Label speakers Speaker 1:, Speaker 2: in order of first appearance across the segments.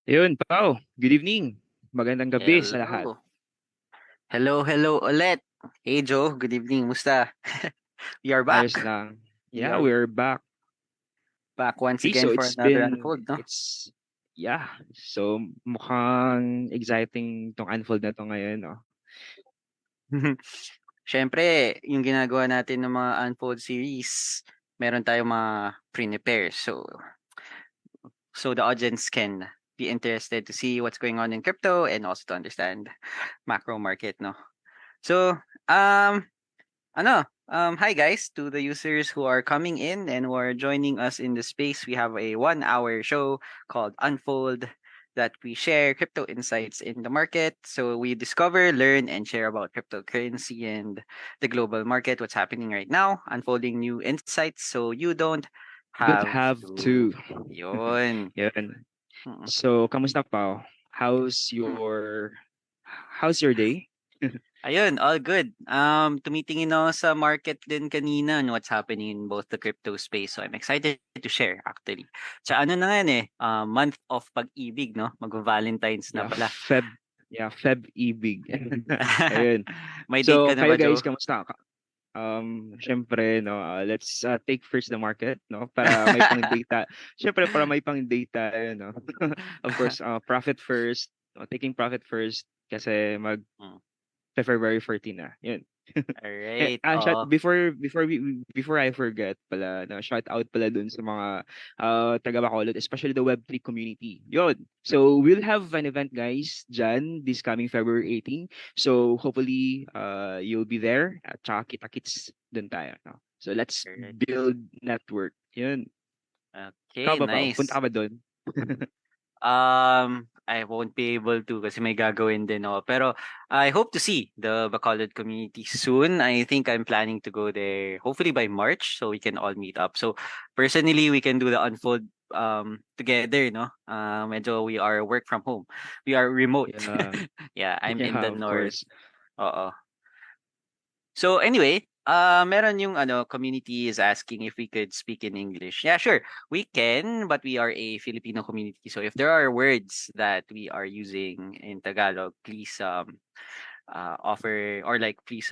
Speaker 1: Ayun, Pao. Good evening. Magandang gabi sa lahat.
Speaker 2: Hello. Hello ulit. Hey Joe, good evening. Musta? We are
Speaker 1: Ayos
Speaker 2: back.
Speaker 1: lang.
Speaker 2: We
Speaker 1: Yeah,
Speaker 2: are
Speaker 1: we're back.
Speaker 2: back once
Speaker 1: Okay,
Speaker 2: again
Speaker 1: so
Speaker 2: for another unfold, no?
Speaker 1: yeah. So, mukhang exciting tong unfold na to ngayon, no?
Speaker 2: Siyempre, yung ginagawa natin ng mga unfold series, meron tayong mga prepare. So the audience can be interested to see what's going on in crypto and also to understand macro market, no? So, um, hi guys to the users who are coming in and who are joining us in the space. We have a 1 hour show called Unfold that we share crypto insights in the market. So we discover, learn, and share about cryptocurrency and the global market, what's happening right now, unfolding new insights so you don't
Speaker 1: You don't
Speaker 2: have
Speaker 1: have
Speaker 2: to.
Speaker 1: to.
Speaker 2: Yun.
Speaker 1: Yun.
Speaker 2: Mm.
Speaker 1: So, kamusta, Pao? How's your day?
Speaker 2: Ayun, all good. Tumitingin ako sa market din kanina and what's happening in both the crypto space. So I'm excited to share actually. Sa ano na yan month of pag-ibig, no? Mag-Valentine's na
Speaker 1: Yeah,
Speaker 2: pala.
Speaker 1: Feb ibig. Ayun.
Speaker 2: May date
Speaker 1: So,
Speaker 2: ka na
Speaker 1: kayo
Speaker 2: ba,
Speaker 1: guys,
Speaker 2: Joe?
Speaker 1: kamusta? Syempre, no, let's take first the market, no, para may pang-data. Syempre, para may pang-data, yun, no. Of course, profit first, no, taking profit first kasi
Speaker 2: Mm.
Speaker 1: February 14 na. Yun.
Speaker 2: Alright,
Speaker 1: Shout
Speaker 2: oo.
Speaker 1: before I forget pala, no, shout out pala dun sa mga taga Bacolod, especially the Web3 community. Yun. So we'll have an event, guys, dyan this coming February 18. So hopefully you'll be there at saka kita-kits dun tayo. No? So let's
Speaker 2: Alright.
Speaker 1: build network. Yun. Ikaw
Speaker 2: Okay,
Speaker 1: ba, Pao? Punta
Speaker 2: nice.
Speaker 1: ka ba dun?
Speaker 2: I won't be able to kasi may gagawin din ako. Pero I hope to see the Bacolod community soon. I think I'm planning to go there hopefully by March so we can all meet up. So personally, we can do the unfold together, no? Medyo we are work from home. We are remote.
Speaker 1: Yeah.
Speaker 2: Yeah, I'm in
Speaker 1: Yeah,
Speaker 2: the
Speaker 1: of
Speaker 2: north.
Speaker 1: course.
Speaker 2: Oo. So anyway, meron yung community is asking if we could speak in English. Yeah, sure. We can, but we are a Filipino community. So if there are words that we are using in Tagalog, please offer or like please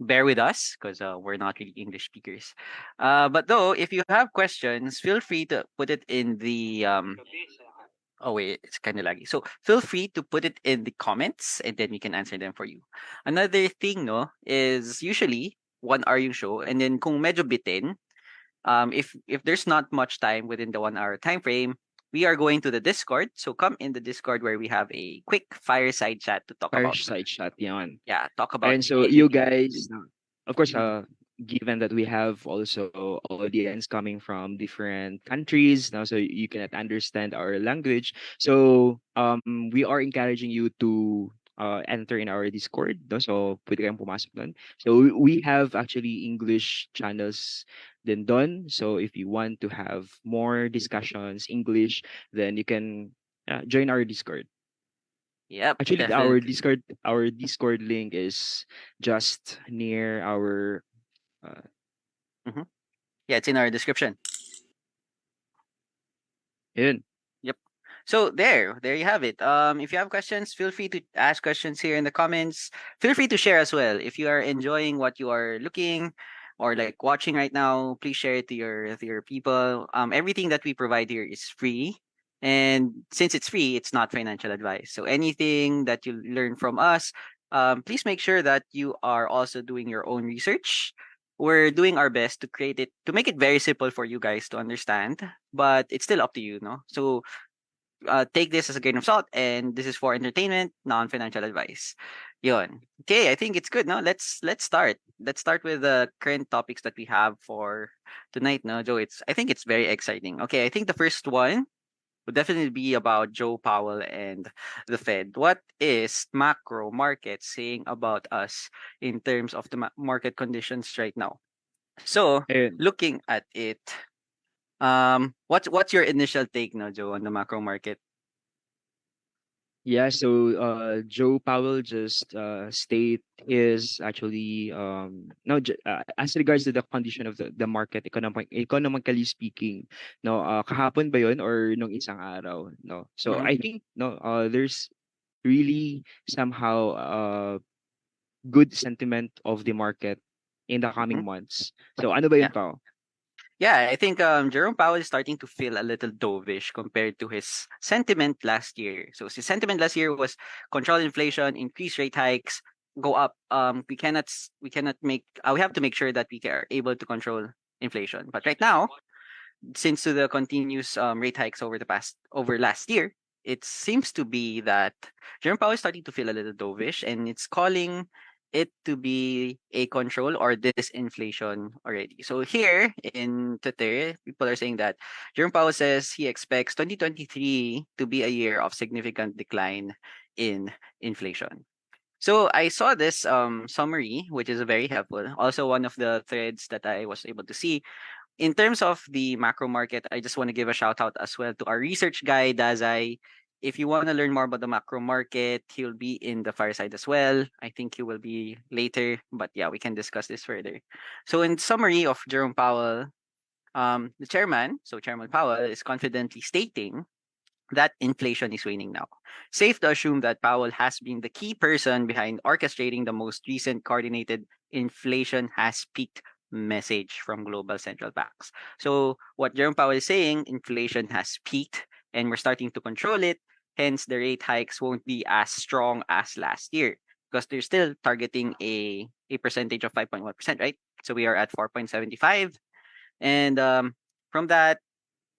Speaker 2: bear with us because we're not really English speakers. But though if you have questions, feel free to put it in the Oh wait, it's kind of laggy. So feel free to put it in the comments and then we can answer them for you. Another thing, no, is usually 1 hour yung show and then kung medyo bitin, if there's not much time within the 1 hour time frame, we are going to the Discord. So come in the Discord where we have a quick fireside chat to talk about
Speaker 1: Fireside chat, yan.
Speaker 2: talk about
Speaker 1: And so you
Speaker 2: anything.
Speaker 1: guys, of course,
Speaker 2: Mhm.
Speaker 1: given that we have also audience coming from different countries now, so you cannot understand our language. So we are encouraging you to enter in our Discord. No? So pwede kayong pumasok doon. So we have actually English channels then done. So if you want to have more discussions English, then you can join our Discord.
Speaker 2: Yep,
Speaker 1: Actually,
Speaker 2: definitely.
Speaker 1: our Discord link is just near our uh,
Speaker 2: Hmm. Yeah, it's in our description.
Speaker 1: yun.
Speaker 2: Yep. So there you have it. If you have questions, feel free to ask questions here in the comments. Feel free to share as well. If you are enjoying what you are looking or like watching right now, please share it to your people. Everything that we provide here is free. And since it's free, it's not financial advice. So anything that you learn from us, please make sure that you are also doing your own research. We're doing our best to create it to make it very simple for you guys to understand, but it's still up to you, no? So take this as a grain of salt, and this is for entertainment, non-financial advice. Yon. Okay, I think it's good. No, let's start. Let's start with the current topics that we have for tonight. No, Joe. I think it's very exciting. Okay, I think the first one would definitely be about Joe Powell and the Fed. What is macro market saying about us in terms of the market conditions right now? So,
Speaker 1: Ayun.
Speaker 2: looking at it, what's your initial take, no, Joe, on the macro market?
Speaker 1: Yeah, so Joe Powell just state is actually no as regards to the condition of the market economically speaking, no kahapon ba yon or nung isang araw, no. So
Speaker 2: Mm-hmm.
Speaker 1: I think no there's really somehow good sentiment of the market in the
Speaker 2: Mm-hmm.
Speaker 1: coming months. So ano ba
Speaker 2: Yeah.
Speaker 1: yun pa?
Speaker 2: Yeah, I think Jerome Powell is starting to feel a little dovish compared to his sentiment last year. So his sentiment last year was control inflation, increase rate hikes, go up. We cannot make we have to make sure that we are able to control inflation. But right now, since to the continuous rate hikes over last year, it seems to be that Jerome Powell is starting to feel a little dovish, and it's calling it to be a control or disinflation already. So here in Twitter, people are saying that Jerome Powell says he expects 2023 to be a year of significant decline in inflation. So I saw this summary, which is very helpful. Also, one of the threads that I was able to see in terms of the macro market, I just want to give a shout out as well to our research guy, Dazai. If you want to learn more about the macro market, he'll be in the fireside as well. I think he will be later, but yeah, we can discuss this further. So, in summary of Jerome Powell, the chairman, so Chairman Powell, is confidently stating that inflation is waning now. Safe to assume that Powell has been the key person behind orchestrating the most recent coordinated inflation has peaked message from global central banks. So what Jerome Powell is saying, inflation has peaked and we're starting to control it. Hence, the rate hikes won't be as strong as last year because they're still targeting a percentage of 5.1%, right? So we are at 4.75. And from that,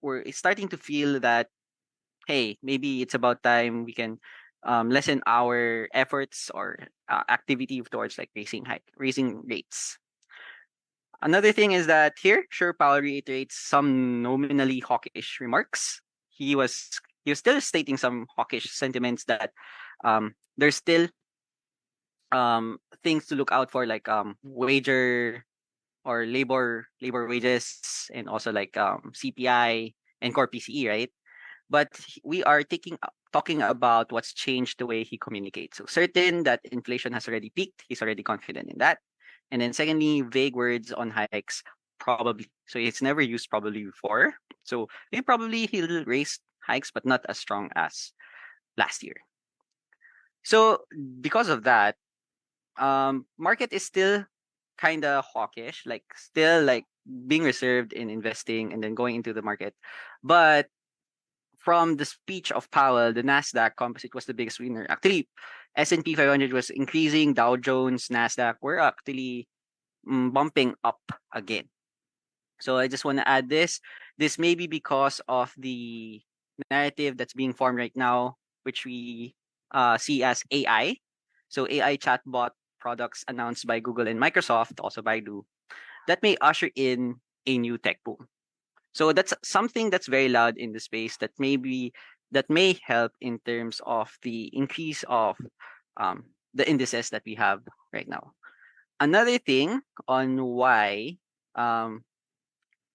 Speaker 2: we're starting to feel that hey, maybe it's about time we can lessen our efforts or activity towards like raising rates. Another thing is that here, sure, Powell reiterates some nominally hawkish remarks. He was still stating some hawkish sentiments that there's still things to look out for like wager or labor wages and also like CPI and core PCE, right? But we are talking about what's changed the way he communicates. So certain that inflation has already peaked, he's already confident in that. And then secondly, vague words on hikes, probably. So it's never used probably before. So maybe probably he'll raise hikes, but not as strong as last year. So because of that, market is still kind of hawkish, like still like being reserved in investing and then going into the market. But from the speech of Powell, the Nasdaq Composite was the biggest winner. Actually, S&P 500 was increasing. Dow Jones, Nasdaq were actually bumping up again. So I just want to add this. This may be because of the narrative that's being formed right now, which we see as AI. So AI chatbot products announced by Google and Microsoft, also Baidu, that may usher in a new tech boom. So that's something that's very loud in the space that may help in terms of the increase of the indices that we have right now. Another thing on why um,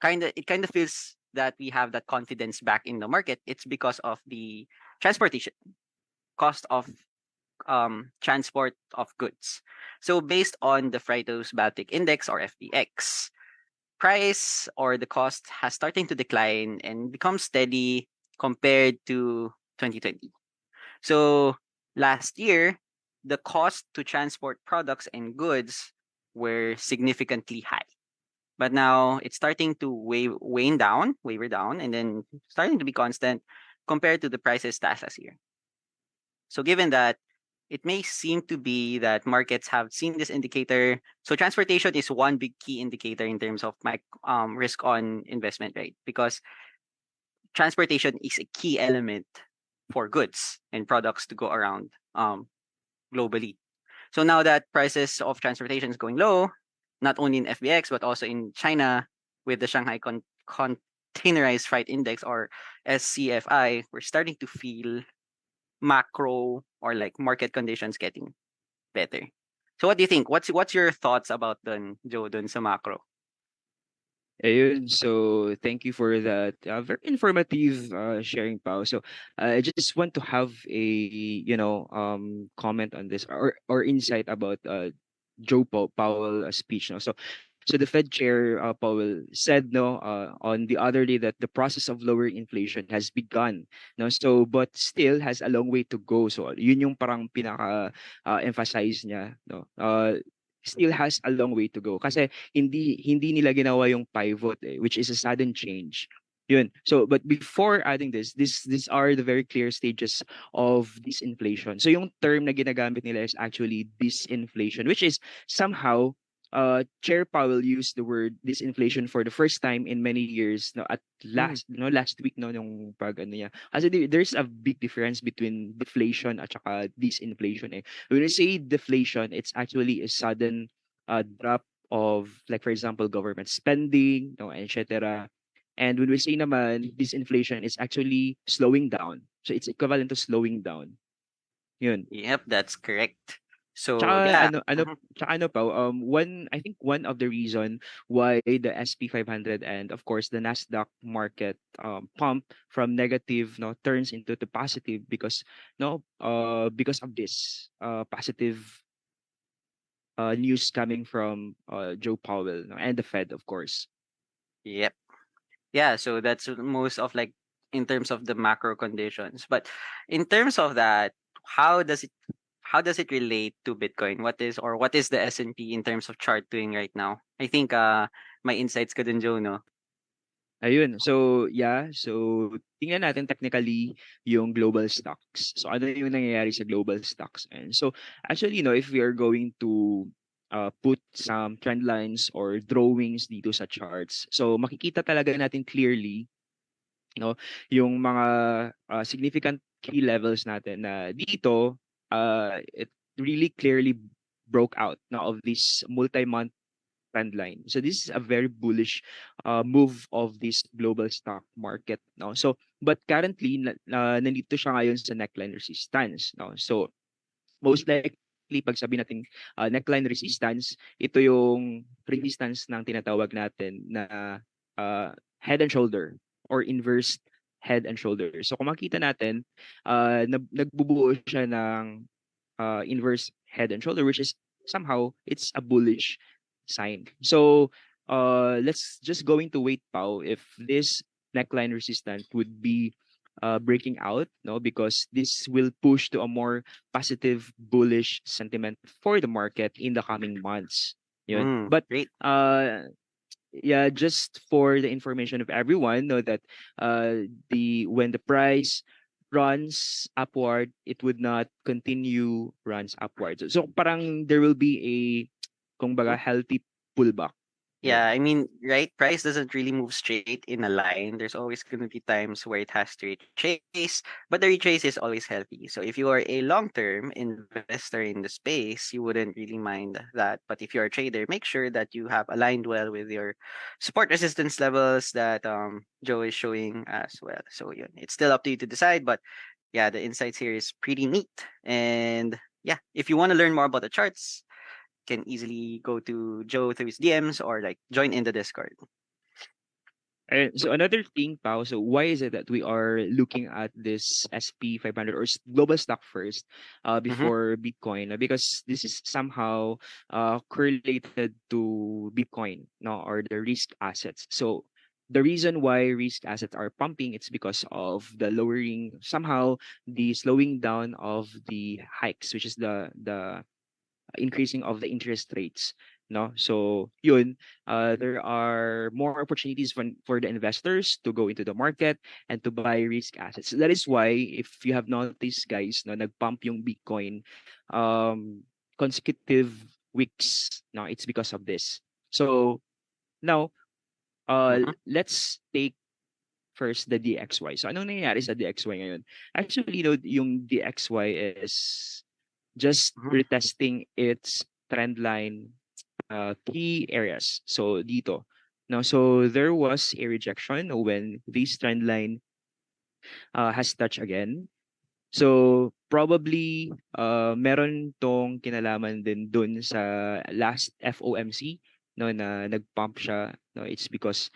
Speaker 2: kind of feels that we have that confidence back in the market, it's because of the transportation cost of transport of goods. So based on the Freightos Baltic Index or FBX, price or the cost has starting to decline and become steady compared to 2020. So last year, the cost to transport products and goods were significantly high. But now it's starting to waver down, and then starting to be constant compared to the prices last year. So given that, it may seem to be that markets have seen this indicator. So transportation is one big key indicator in terms of my risk on investment, right? Because transportation is a key element for goods and products to go around globally. So now that prices of transportation is going low, not only in FBX but also in China with the Shanghai Containerized Freight Index or SCFI, we're starting to feel macro or like market conditions getting better. So what do you think? What's your thoughts about dun Joe dun sa macro?
Speaker 1: Ayun, so thank you for that very informative sharing, Pao. So I just want to have a comment on this or insight about Powell speech. No, so the Fed chair Powell said no on the other day that the process of lowering inflation has begun. No, so but still has a long way to go. So yun yung parang pinaka emphasize niya. No, still has a long way to go kasi hindi nila ginawa yung pivot which is a sudden change. Yun. So but before adding these are the very clear stages of disinflation. So yung term na ginagamit nila is actually disinflation, which is somehow Chair Powell used the word disinflation for the first time in many years no at
Speaker 2: Mm.
Speaker 1: last week no yung pag ano niya. Kasi there's a big difference between deflation at saka disinflation eh. When we say deflation, it's actually a sudden drop of like for example government spending, no, etc. And when we say naman disinflation, it's actually slowing down. So it's equivalent to slowing down. Yun.
Speaker 2: Yep, that's correct. So
Speaker 1: Tsaka
Speaker 2: yeah.
Speaker 1: ano
Speaker 2: Mhm.
Speaker 1: tsaka ano pa one I think one of the reason why the SP 500 and of course the Nasdaq market pump from negative no turns into the positive because no because of this positive news coming from Joe Powell no, and the Fed of course.
Speaker 2: Yep. Yeah, so that's most of like in terms of the macro conditions. But in terms of that, how does it how does it relate to Bitcoin? What is the S&P in terms of chart doing right now? I think my insights ko dun, Joe, no?
Speaker 1: Ayun. So, yeah. So, tingnan natin technically yung global stocks. So, ano yung nangyayari sa global stocks? And so, actually, if we are going to put some trend lines or drawings dito sa charts, so makikita talaga natin clearly, no, yung mga significant key levels natin na dito, it really clearly broke out now of this multi-month trend line. So this is a very bullish move of this global stock market. No? So but currently nandito siya ngayon sa neckline resistance. No? So most likely pag sabi nating neckline resistance, ito yung resistance ng tinatawag natin na head and shoulder or inverse head and shoulder. So kung makita natin, nagbubuo siya ng inverse head and shoulder, which is somehow it's a bullish sign. So let's just going to wait Pao if this neckline resistance would be breaking out, no, because this will push to a more positive bullish sentiment for the market in the coming months. Yun.
Speaker 2: Mm,
Speaker 1: But
Speaker 2: great.
Speaker 1: yeah, just for the information of everyone, know that the when the price runs upward, it would not continue runs upwards. So parang there will be a kung baga healthy pullback.
Speaker 2: Yeah,
Speaker 1: Yun.
Speaker 2: I mean, right? Price doesn't really move straight in a line. There's always going to be times where it has to retrace, but the retrace is always healthy. So if you are a long-term investor in the space, you wouldn't really mind that. But if you're a trader, make sure that you have aligned well with your support resistance levels that Joe is showing as well. So yeah, it's still up to you to decide. But yeah, the insights here is pretty neat. And yeah, if you want to learn more about the charts, can easily go to Joe through his DMs or like join in the Discord.
Speaker 1: And so another thing, Pao, so why is it that we are looking at this SP 500 or global stock first
Speaker 2: Mm-hmm.
Speaker 1: before Bitcoin? Because this is somehow correlated to Bitcoin, no, or the risk assets. So the reason why risk assets are pumping, it's because of the lowering, somehow the slowing down of the hikes, which is the increasing of the interest rates, no, so yun, there are more opportunities for the investors to go into the market and to buy risk assets. That is why if you have noticed guys no nagpump yung Bitcoin consecutive weeks, no, it's because of this. So now
Speaker 2: Mm-hmm.
Speaker 1: let's take first the DXY. So anong nangyayari sa DXY ngayon? Actually, yung DXY is just
Speaker 2: Mm-hmm.
Speaker 1: retesting its trend line key areas. So dito. Now, so there was a rejection when this trend line has touched again. So probably meron tong kinalaman din dun sa last FOMC, no na nag-pump siya, no, it's because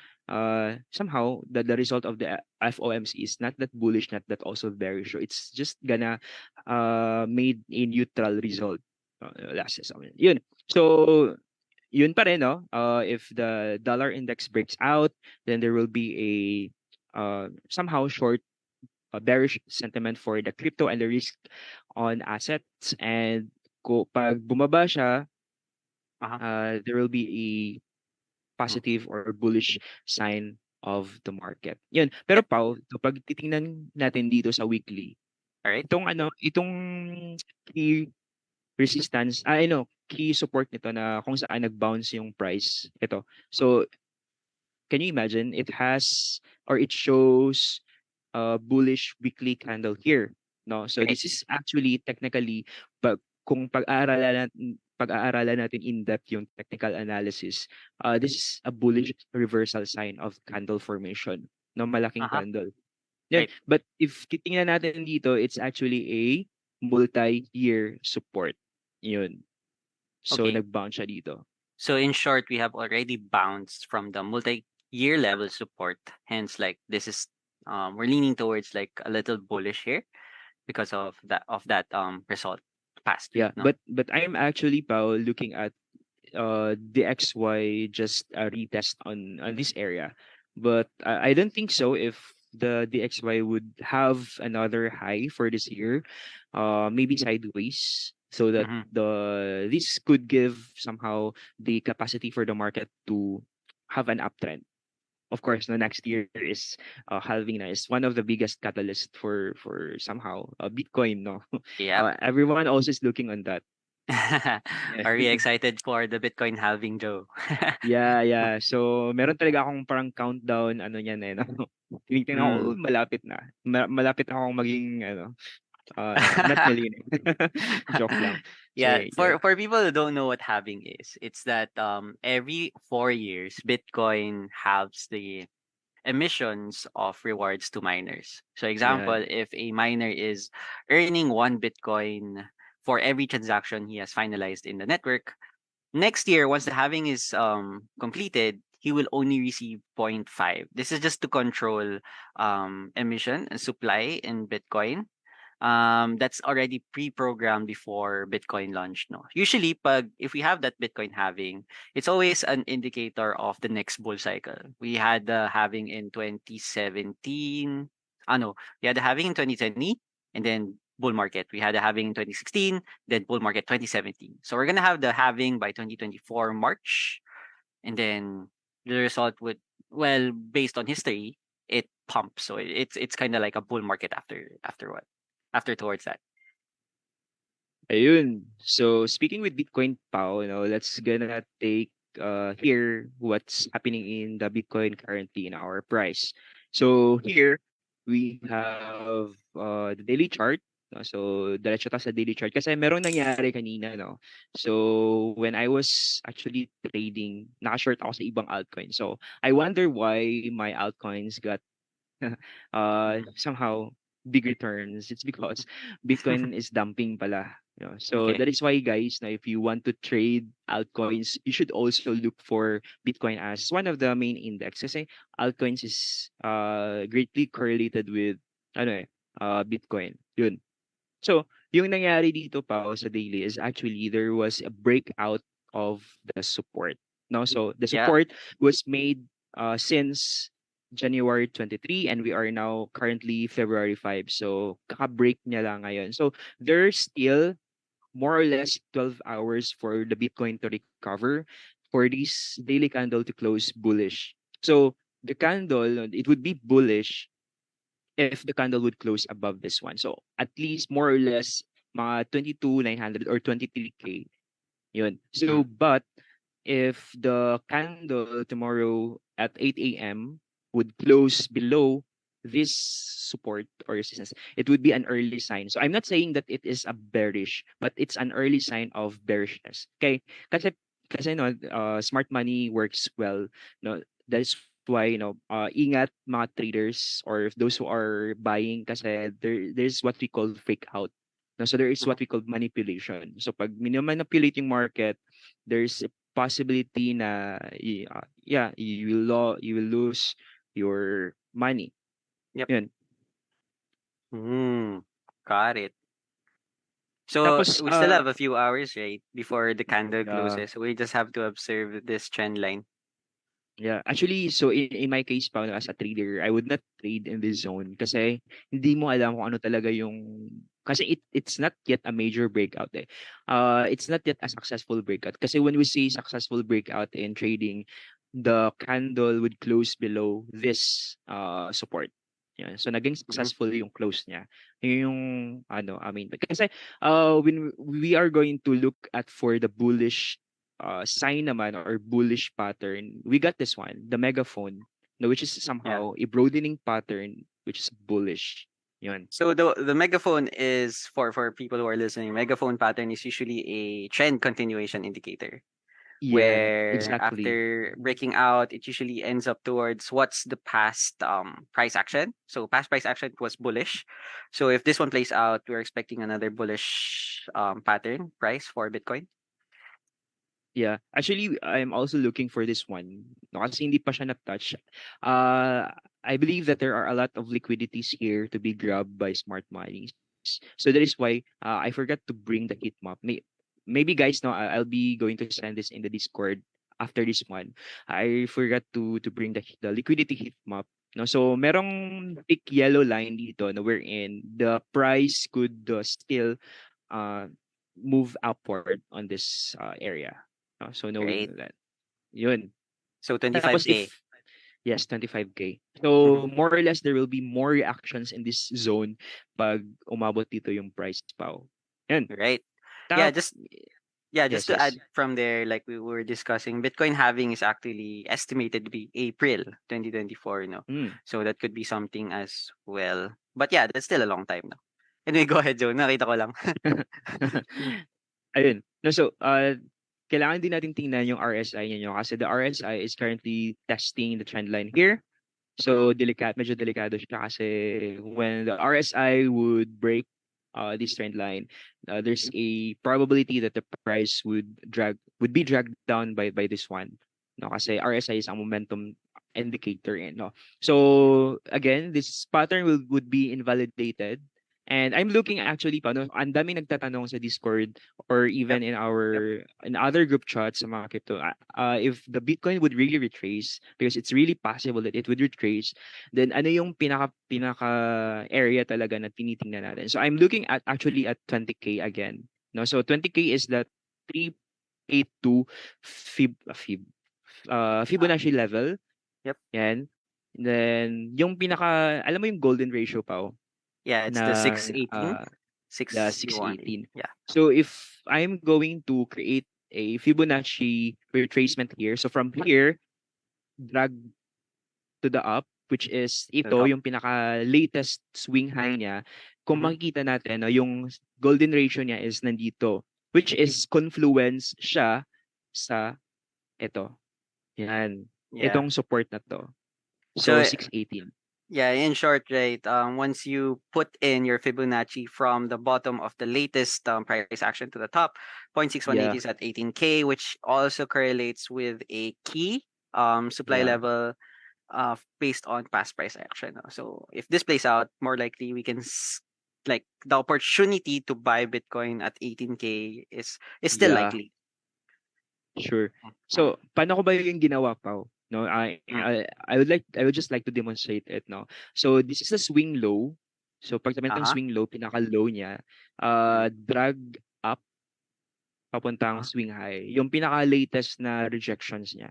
Speaker 1: somehow the result of the FOMC is not that bullish, not that also bearish. So it's just gonna made a neutral result. Last is yun. So yun pa rin, no? If the dollar index breaks out, then there will be a somehow short bearish sentiment for the crypto and the risk on assets. And pag bumaba siya,
Speaker 2: Uh-huh.
Speaker 1: there will be a
Speaker 2: Mm.
Speaker 1: positive or bullish sign of the market. Yun. Pero
Speaker 2: Yep.
Speaker 1: Pao, kapag titingnan natin dito sa weekly,
Speaker 2: All right.
Speaker 1: itong key resistance, key support nito na kung saan nag-bounce yung price, ito. So, can you imagine? It shows a bullish weekly candle here. No? So
Speaker 2: Right.
Speaker 1: this is actually technically, but kung pag-aaralan natin in depth yung technical analysis, this is a bullish reversal sign of candle formation. No, malaking
Speaker 2: Uh-huh.
Speaker 1: candle. Yan.
Speaker 2: Right.
Speaker 1: But if titingnan natin dito, it's actually a multi-year support. Yun. So
Speaker 2: Okay.
Speaker 1: nag-bounce siya dito.
Speaker 2: So in short, we have already bounced from the multi-year level support. Hence, like this is we're leaning towards like a little bullish here because of that result past week,
Speaker 1: Yeah,
Speaker 2: no?
Speaker 1: but I'm actually Pao looking at the XY just a retest on this area. But I don't think so if the DXY would have another high for this year, maybe sideways, so that
Speaker 2: Mm-hmm.
Speaker 1: the this could give somehow the capacity for the market to have an uptrend. Of course, the next year is halving na is one of the biggest catalyst for somehow Bitcoin. No,
Speaker 2: Yep.
Speaker 1: everyone also is looking on that. Yeah.
Speaker 2: Are we excited for the Bitcoin halving, Joe?
Speaker 1: Yeah, yeah. So, meron talaga akong parang countdown ano niyan eh, no? Tinitingnan ko,
Speaker 2: Mm.
Speaker 1: malapit na. Malapit na akong maging ano, not millionaire. Joke lang.
Speaker 2: Yeah,
Speaker 1: Sige, joke.
Speaker 2: for people who don't know what halving is, it's that every 4 years Bitcoin halves the emissions of rewards to miners. So example,
Speaker 1: Yan.
Speaker 2: if a miner is earning 1 Bitcoin for every transaction he has finalized in the network, next year once the halving is completed, he will only receive zero point 0.5. This is just to control emission and supply in Bitcoin. That's already pre-programmed before Bitcoin launch, no. Usually pag if we have that Bitcoin halving, it's always an indicator of the next bull cycle. We had the halving in 2017. We had the halving in 2020 and then bull market. We had the halving in 2016, then bull market 2017. So we're gonna have the halving by 2024 March, and then the result would, well, based on history, it pumps. So it's kind of like a bull market after towards that.
Speaker 1: Ayun. So, speaking with Bitcoin Pao, let's gonna take here what's happening in the Bitcoin currently in our price. So, here we have the daily chart. No? So, diretso tayo sa daily chart kasi merong nangyari kanina, no. So, when I was actually trading, naka-short ako sa ibang altcoin. So, I wonder why my altcoins got
Speaker 2: Mhm.
Speaker 1: somehow big returns. It's because Bitcoin is dumping pala. So
Speaker 2: Okay.
Speaker 1: that is why, guys, now if you want to trade altcoins, you should also look for Bitcoin as one of the main index. Kasi altcoins is greatly correlated with ano Bitcoin. Yun. So, yung nangyari dito pa sa daily is actually there was a breakout of the support. No, so the
Speaker 2: Yeah.
Speaker 1: support was made since January 23 and we are now currently February 5. So, kaka-break niya lang ngayon. So, there's still more or less 12 hours for the Bitcoin to recover for this daily candle to close bullish. So, the candle, it would be bullish if the candle would close above this one. So at least more or less mga 22,900 or 23K. Yun. So
Speaker 2: Mm.
Speaker 1: but if the candle tomorrow at 8 a.m. would close below this support or resistance, it would be an early sign. So I'm not saying that it is a bearish, but it's an early sign of bearishness. Okay? Kasi smart money works well. No, that's why ingat mga traders or if those who are buying kasi there's what we call fake out. No, so there is
Speaker 2: Mhm.
Speaker 1: what we call manipulation. So pag minimanipulate yung market, there's possibility na yeah, you will lose your money.
Speaker 2: Yep.
Speaker 1: Yun.
Speaker 2: Mm, got it. So
Speaker 1: Tapos
Speaker 2: we still have a few hours, right, before the candle
Speaker 1: yeah,
Speaker 2: closes. So we just have to observe this trend line.
Speaker 1: yeah. Actually, so in my case pa as a trader, I would not trade in this zone kasi hindi mo alam kung ano talaga yung kasi it's not yet a major breakout eh. It's not yet a successful breakout kasi when we say successful breakout in trading, the candle would close below this support. Yeah. So naging
Speaker 2: Mhm.
Speaker 1: successful yung close niya. Yun yung ano, I mean, kasi when we are going to look at for the bullish sign naman or bullish pattern, we got this one, the megaphone, no, which is
Speaker 2: Yeah.
Speaker 1: somehow a broadening pattern, which is bullish. Yun.
Speaker 2: So the megaphone is for people who are listening. Megaphone pattern is usually a trend continuation indicator,
Speaker 1: Yeah,
Speaker 2: where
Speaker 1: exactly.
Speaker 2: after breaking out, it usually ends up towards what's the past price action. So past price action was bullish. So if this one plays out, we're expecting another bullish pattern price for Bitcoin.
Speaker 1: Yeah. Actually, I'm also looking for this one. No, kasi hindi pa siya na-touch. Uh, I believe that there are a lot of liquidities here to be grabbed by smart monies. So that is why I forgot to bring the heat map. Maybe guys, no, I'll be going to send this in the Discord after this one. I forgot to bring the liquidity heat map. No, so merong thick yellow line dito na wherein the price could still uh, move upward on this area. So knowing
Speaker 2: Right.
Speaker 1: that, yun.
Speaker 2: So
Speaker 1: Tapos
Speaker 2: 25K.
Speaker 1: if, yes, 25K. So
Speaker 2: Mhm.
Speaker 1: more or less, there will be more reactions in this zone pag umabot dito yung price pao. Yan.
Speaker 2: Right. Yeah,
Speaker 1: Tap,
Speaker 2: just
Speaker 1: yes,
Speaker 2: to add
Speaker 1: yes.
Speaker 2: from there, like we were discussing, Bitcoin halving is actually estimated to be April 2024, you know.
Speaker 1: Mm.
Speaker 2: So that could be something as well. But yeah, that's still a long time now. Anyway, go ahead, Joe. Nakita ko lang.
Speaker 1: Ayun. No, so, kailangan din natin tingnan yung RSI niyo kasi the RSI is currently testing the trend line here. So medyo delikado siya kasi when the RSI would break this trend line, there's a probability that the price would be dragged down by this one. No, kasi RSI is a momentum indicator no. So again, this pattern would be invalidated. And I'm looking actually pa no, ang daming nagtatanong sa Discord or
Speaker 2: Yep.
Speaker 1: even in
Speaker 2: Yep.
Speaker 1: our in other group chats sa mga crypto, if the Bitcoin would really retrace, because it's really possible that it would retrace, then ano yung pinaka area talaga na tinitingnan natin. So I'm looking at actually at 20K again. No, so 20K is that 382 Fibonacci level.
Speaker 2: Yep.
Speaker 1: Yan. Then yung alam mo yung golden ratio pa
Speaker 2: Yeah, it's
Speaker 1: na
Speaker 2: the 618.
Speaker 1: the
Speaker 2: 618.
Speaker 1: 618.
Speaker 2: Yeah.
Speaker 1: So if I'm going to create a Fibonacci retracement here, so from here, drag to the up, which is
Speaker 2: To the
Speaker 1: ito,
Speaker 2: top.
Speaker 1: yung pinaka-latest swing high niya, kung
Speaker 2: Hmm.
Speaker 1: makikita natin, no, yung golden ratio niya is nandito, which is confluence siya sa ito. Yan.
Speaker 2: Yeah.
Speaker 1: Itong support na to. So,
Speaker 2: So
Speaker 1: 618.
Speaker 2: yeah, in short, right, once you put in your Fibonacci from the bottom of the latest price action to the top, 0.618
Speaker 1: Yeah,
Speaker 2: is at 18K, which also correlates with a key supply
Speaker 1: yeah,
Speaker 2: level based on past price action. No? So if this plays out, more likely we can like the opportunity to buy Bitcoin at 18K is still
Speaker 1: yeah.
Speaker 2: likely.
Speaker 1: Sure.
Speaker 2: Mm,
Speaker 1: So, paano ko ba yung ginawa pa? No,
Speaker 2: mm,
Speaker 1: I would just like to demonstrate it, no. So, this is a swing low. So, pag sabi natin
Speaker 2: uh-huh.
Speaker 1: swing low, pinaka-low niya,
Speaker 2: Mm,
Speaker 1: drag up papuntang
Speaker 2: uh-huh.
Speaker 1: swing high. Yung pinaka-latest na rejections niya.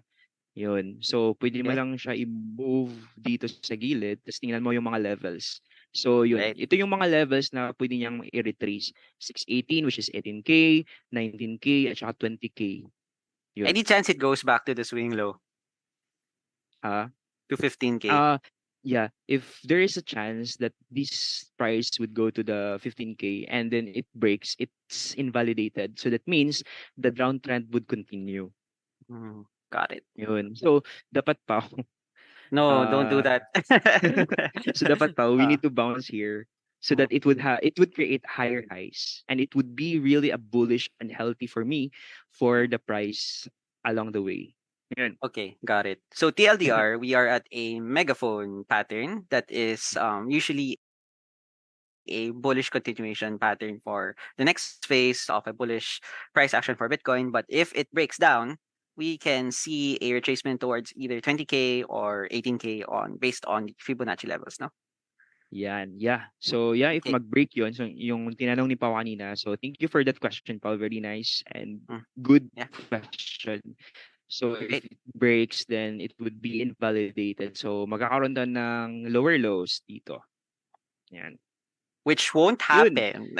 Speaker 1: Yun. So, pwede mo
Speaker 2: Okay.
Speaker 1: lang siya i-move dito sa gilid, tapos tingnan mo yung mga levels. So, yun.
Speaker 2: Right.
Speaker 1: Ito yung mga levels na pwede niyang i-retrace. 618, which is 18K, 19K, at saka 20K. Yun.
Speaker 2: Any chance it goes back to the swing low
Speaker 1: Ah,
Speaker 2: to 15K?
Speaker 1: Uh, yeah, if there is a chance that this price would go to the 15K and then it breaks, it's invalidated. So that means the downtrend would continue.
Speaker 2: Mm, got it.
Speaker 1: Yun. So, dapat pa,
Speaker 2: No, don't do
Speaker 1: uh,
Speaker 2: that.
Speaker 1: so dapat pa, we
Speaker 2: uh,
Speaker 1: need to bounce here so
Speaker 2: mhm,
Speaker 1: that it would create higher highs and it would be really a bullish and healthy for me for the price. along the way. Yun.
Speaker 2: Okay, got it. So TLDR, we are at a megaphone pattern that is usually a bullish continuation pattern for the next phase of a bullish price action for Bitcoin. But if it breaks down, we can see a retracement towards either 20K or 18K on based on the Fibonacci levels, no?
Speaker 1: Yan, yeah. So yeah, if
Speaker 2: Okay.
Speaker 1: mag-break yun, so yung tinanong ni Pao kanina, so thank you for that question, Pao. Very nice and
Speaker 2: Mm,
Speaker 1: good
Speaker 2: yeah,
Speaker 1: question. So if
Speaker 2: great.
Speaker 1: it breaks, then it would be invalidated. So magkakaroon daw ng lower lows dito. Yan.
Speaker 2: Which won't
Speaker 1: Yun.
Speaker 2: happen.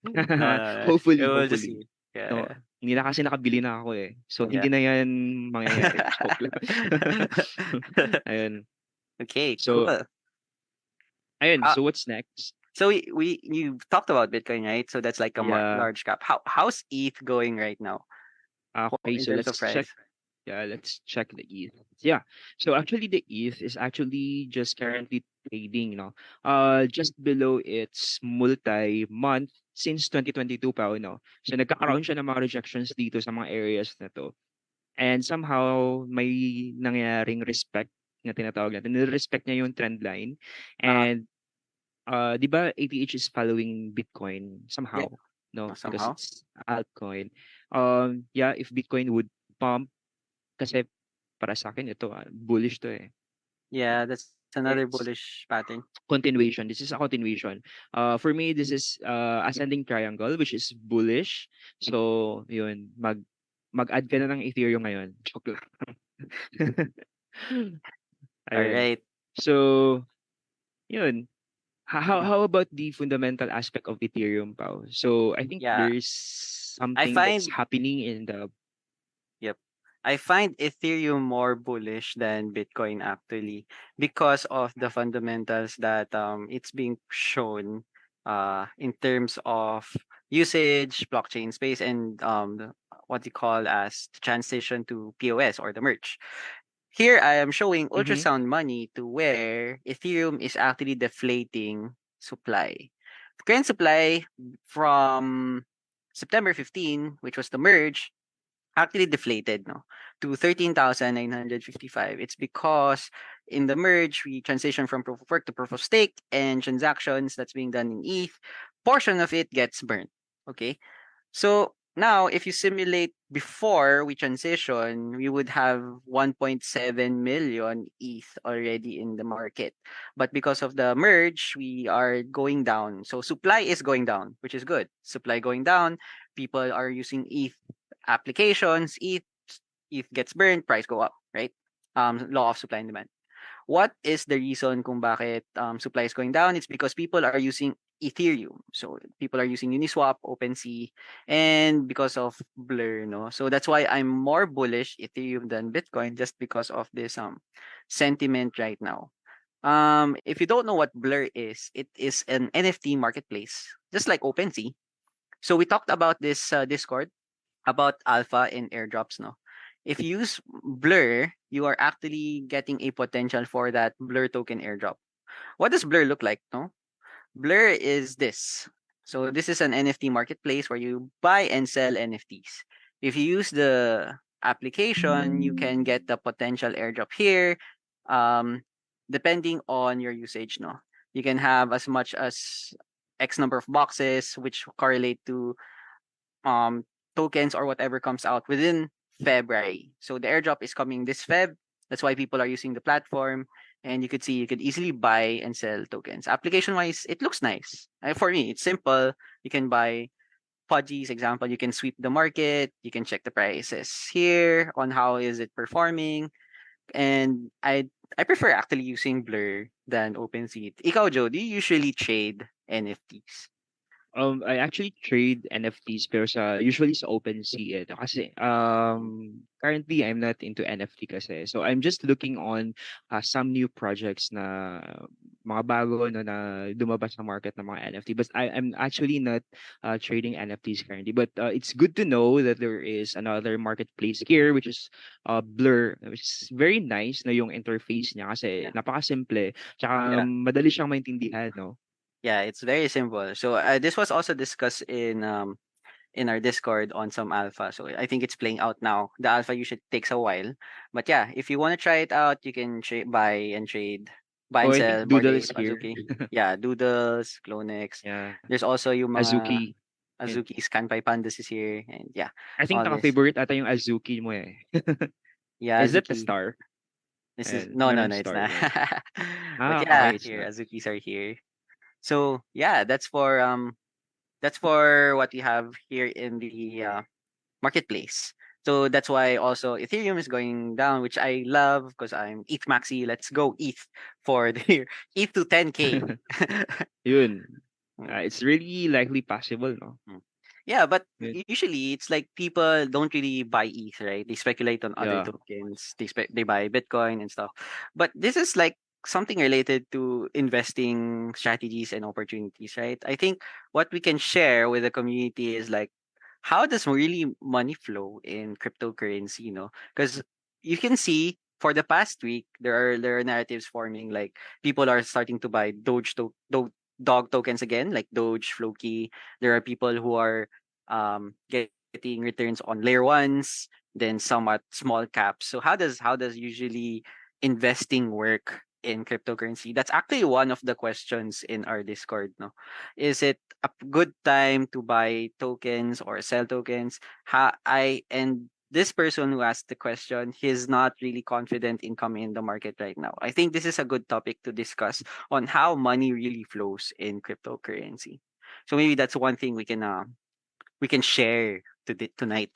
Speaker 2: No, no, no. It
Speaker 1: Hopefully,
Speaker 2: will just
Speaker 1: hopefully.
Speaker 2: see. Yeah,
Speaker 1: No,
Speaker 2: yeah.
Speaker 1: hindi na kasi nakabili na ako eh. So
Speaker 2: Yeah.
Speaker 1: hindi na yan mangyayari. Joke lang. Ayun.
Speaker 2: Okay,
Speaker 1: So,
Speaker 2: cool.
Speaker 1: ayun.
Speaker 2: How,
Speaker 1: So what's next?
Speaker 2: so we you talked about Bitcoin, right? So that's like a
Speaker 1: Yeah.
Speaker 2: large cap. How's ETH going right now
Speaker 1: Okay,
Speaker 2: in
Speaker 1: so
Speaker 2: terms
Speaker 1: let's
Speaker 2: of
Speaker 1: check.
Speaker 2: price?
Speaker 1: Yeah, let's check the ETH. Yeah. So actually the ETH is actually just currently trading, just below its multi-month since 2022 pa, So
Speaker 2: Mhm.
Speaker 1: nagkakaroon siya ng mga rejections dito sa mga areas na to. And somehow may nangyaring respect na tinatawag natin. Nire-respect niya yung trend line.
Speaker 2: Uh,
Speaker 1: And 'di ba ATH is following Bitcoin
Speaker 2: yeah,
Speaker 1: somehow, no? Because
Speaker 2: somehow.
Speaker 1: it's altcoin. Yeah, if Bitcoin would pump kasi para sa akin ito, bullish 'to, eh.
Speaker 2: Yeah, that's another
Speaker 1: It's
Speaker 2: bullish pattern.
Speaker 1: continuation. This is a continuation. For me, this is ascending triangle which is bullish. So, yun, mag-add ka na ng Ethereum ngayon. Joke lang.
Speaker 2: All
Speaker 1: Ayun.
Speaker 2: right.
Speaker 1: So, yun. How
Speaker 2: Mm.
Speaker 1: how about the fundamental aspect of Ethereum, Pao? So, I think
Speaker 2: Yeah,
Speaker 1: there's
Speaker 2: I
Speaker 1: something that's
Speaker 2: find
Speaker 1: happening in the
Speaker 2: Yep. I find Ethereum more bullish than Bitcoin actually because of the fundamentals that it's being shown in terms of usage, blockchain space, and what you call as the transition to POS or the merge. Here I am showing
Speaker 1: Mhm.
Speaker 2: ultrasound money to where Ethereum is actually deflating supply. The current supply from September 15, which was the merge, actually deflated, no, to 13,955. It's because in the merge we transition from proof of work to proof of stake, and transactions that's being done in ETH, portion of it gets burnt. Okay, so now if you simulate before we transition, we would have 1.7 million ETH already in the market. But because of the merge, we are going down. So supply is going down, which is good. Supply going down, people are using ETH applications, ETH gets burned, price go up, right? Law of supply and demand. What is the reason kung bakit supply is going down? It's because people are using Ethereum. So people are using Uniswap, OpenSea, and because of Blur, no. So that's why I'm more bullish Ethereum than Bitcoin just because of this sentiment right now. If you don't know what Blur is, it is an NFT marketplace, just like OpenSea. So we talked about this Discord about alpha and airdrops, no. If you use Blur, you are actually getting a potential for that Blur token airdrop. What does Blur look like, no? Blur is this. So this is an NFT marketplace where you buy and sell NFTs. If you use the application, you can get the potential airdrop here, um, depending on your usage, no. You can have as much as X number of boxes, which correlate to um tokens or whatever comes out within February. So the airdrop is coming this Feb. That's why people are using the platform. And you could see you could easily buy and sell tokens. Application wise, it looks nice. For me, it's simple. You can buy Pudgy's example. You can sweep the market. You can check the prices here on how is it performing. And I prefer actually using Blur than OpenSea. Ikaw, Joe, do you usually trade NFTs?
Speaker 1: I actually trade NFTs pero usually sa OpenSea kasi currently I'm not into NFT kasi. So I'm just looking on some new projects na mga bago na lumabas sa market ng mga NFT. But I'm actually not trading NFTs currently. But it's good to know that there is another marketplace here which is Blur, which is very nice na yung interface niya kasi
Speaker 2: Yeah.
Speaker 1: napakasimple. Tsaka
Speaker 2: Yeah.
Speaker 1: madali siyang maintindihan, no?
Speaker 2: Yeah, it's very simple. So this was also discussed in in our Discord on some alpha. So I think it's playing out now. The alpha usually takes a while. But yeah, if you want to try it out, you can buy and trade, buy
Speaker 1: Oh,
Speaker 2: and
Speaker 1: I think
Speaker 2: sell Bored
Speaker 1: Doodle
Speaker 2: Ape,
Speaker 1: is here.
Speaker 2: Azuki. Yeah, Doodles, Clonex.
Speaker 1: Yeah.
Speaker 2: There's also yung mga
Speaker 1: Azuki. Yun.
Speaker 2: Azuki, Scanpy Pandas is here. And yeah,
Speaker 1: I think
Speaker 2: all this.
Speaker 1: naka-favorite ata yung Azuki mo eh.
Speaker 2: Yeah,
Speaker 1: Is that the
Speaker 2: Azuki.
Speaker 1: star?
Speaker 2: This is
Speaker 1: And
Speaker 2: no, no,
Speaker 1: merong
Speaker 2: no, it's
Speaker 1: star
Speaker 2: not.
Speaker 1: yun.
Speaker 2: But
Speaker 1: Ah,
Speaker 2: yeah,
Speaker 1: okay, it's
Speaker 2: here
Speaker 1: not.
Speaker 2: Azukis are here. So yeah, that's for what we have here in the marketplace. So that's why also Ethereum is going down, which I love because I'm ETH maxi. Let's go ETH for the year. ETH to 10K.
Speaker 1: Yun.
Speaker 2: Mm,
Speaker 1: It's really likely possible, no?
Speaker 2: mm. Yeah, but
Speaker 1: Yun.
Speaker 2: usually it's like people don't really buy ETH, right? They speculate on other
Speaker 1: Yeah.
Speaker 2: tokens. They buy Bitcoin and stuff. But this is like something related to investing strategies and opportunities, right? I think what we can share with the community is like how does really money flow in cryptocurrency, because you can see for the past week there are narratives forming, like people are starting to buy dog tokens again, like Doge, Floki. There are people who are getting returns on layer ones, then some at small caps. So how does usually investing work in cryptocurrency? That's actually one of the questions in our Discord, no? Is it a good time to buy tokens or sell tokens? And this person who asked the question, he's not really confident in coming in the market right now. I think this is a good topic to discuss on how money really flows in cryptocurrency. So maybe that's one thing we can share tonight.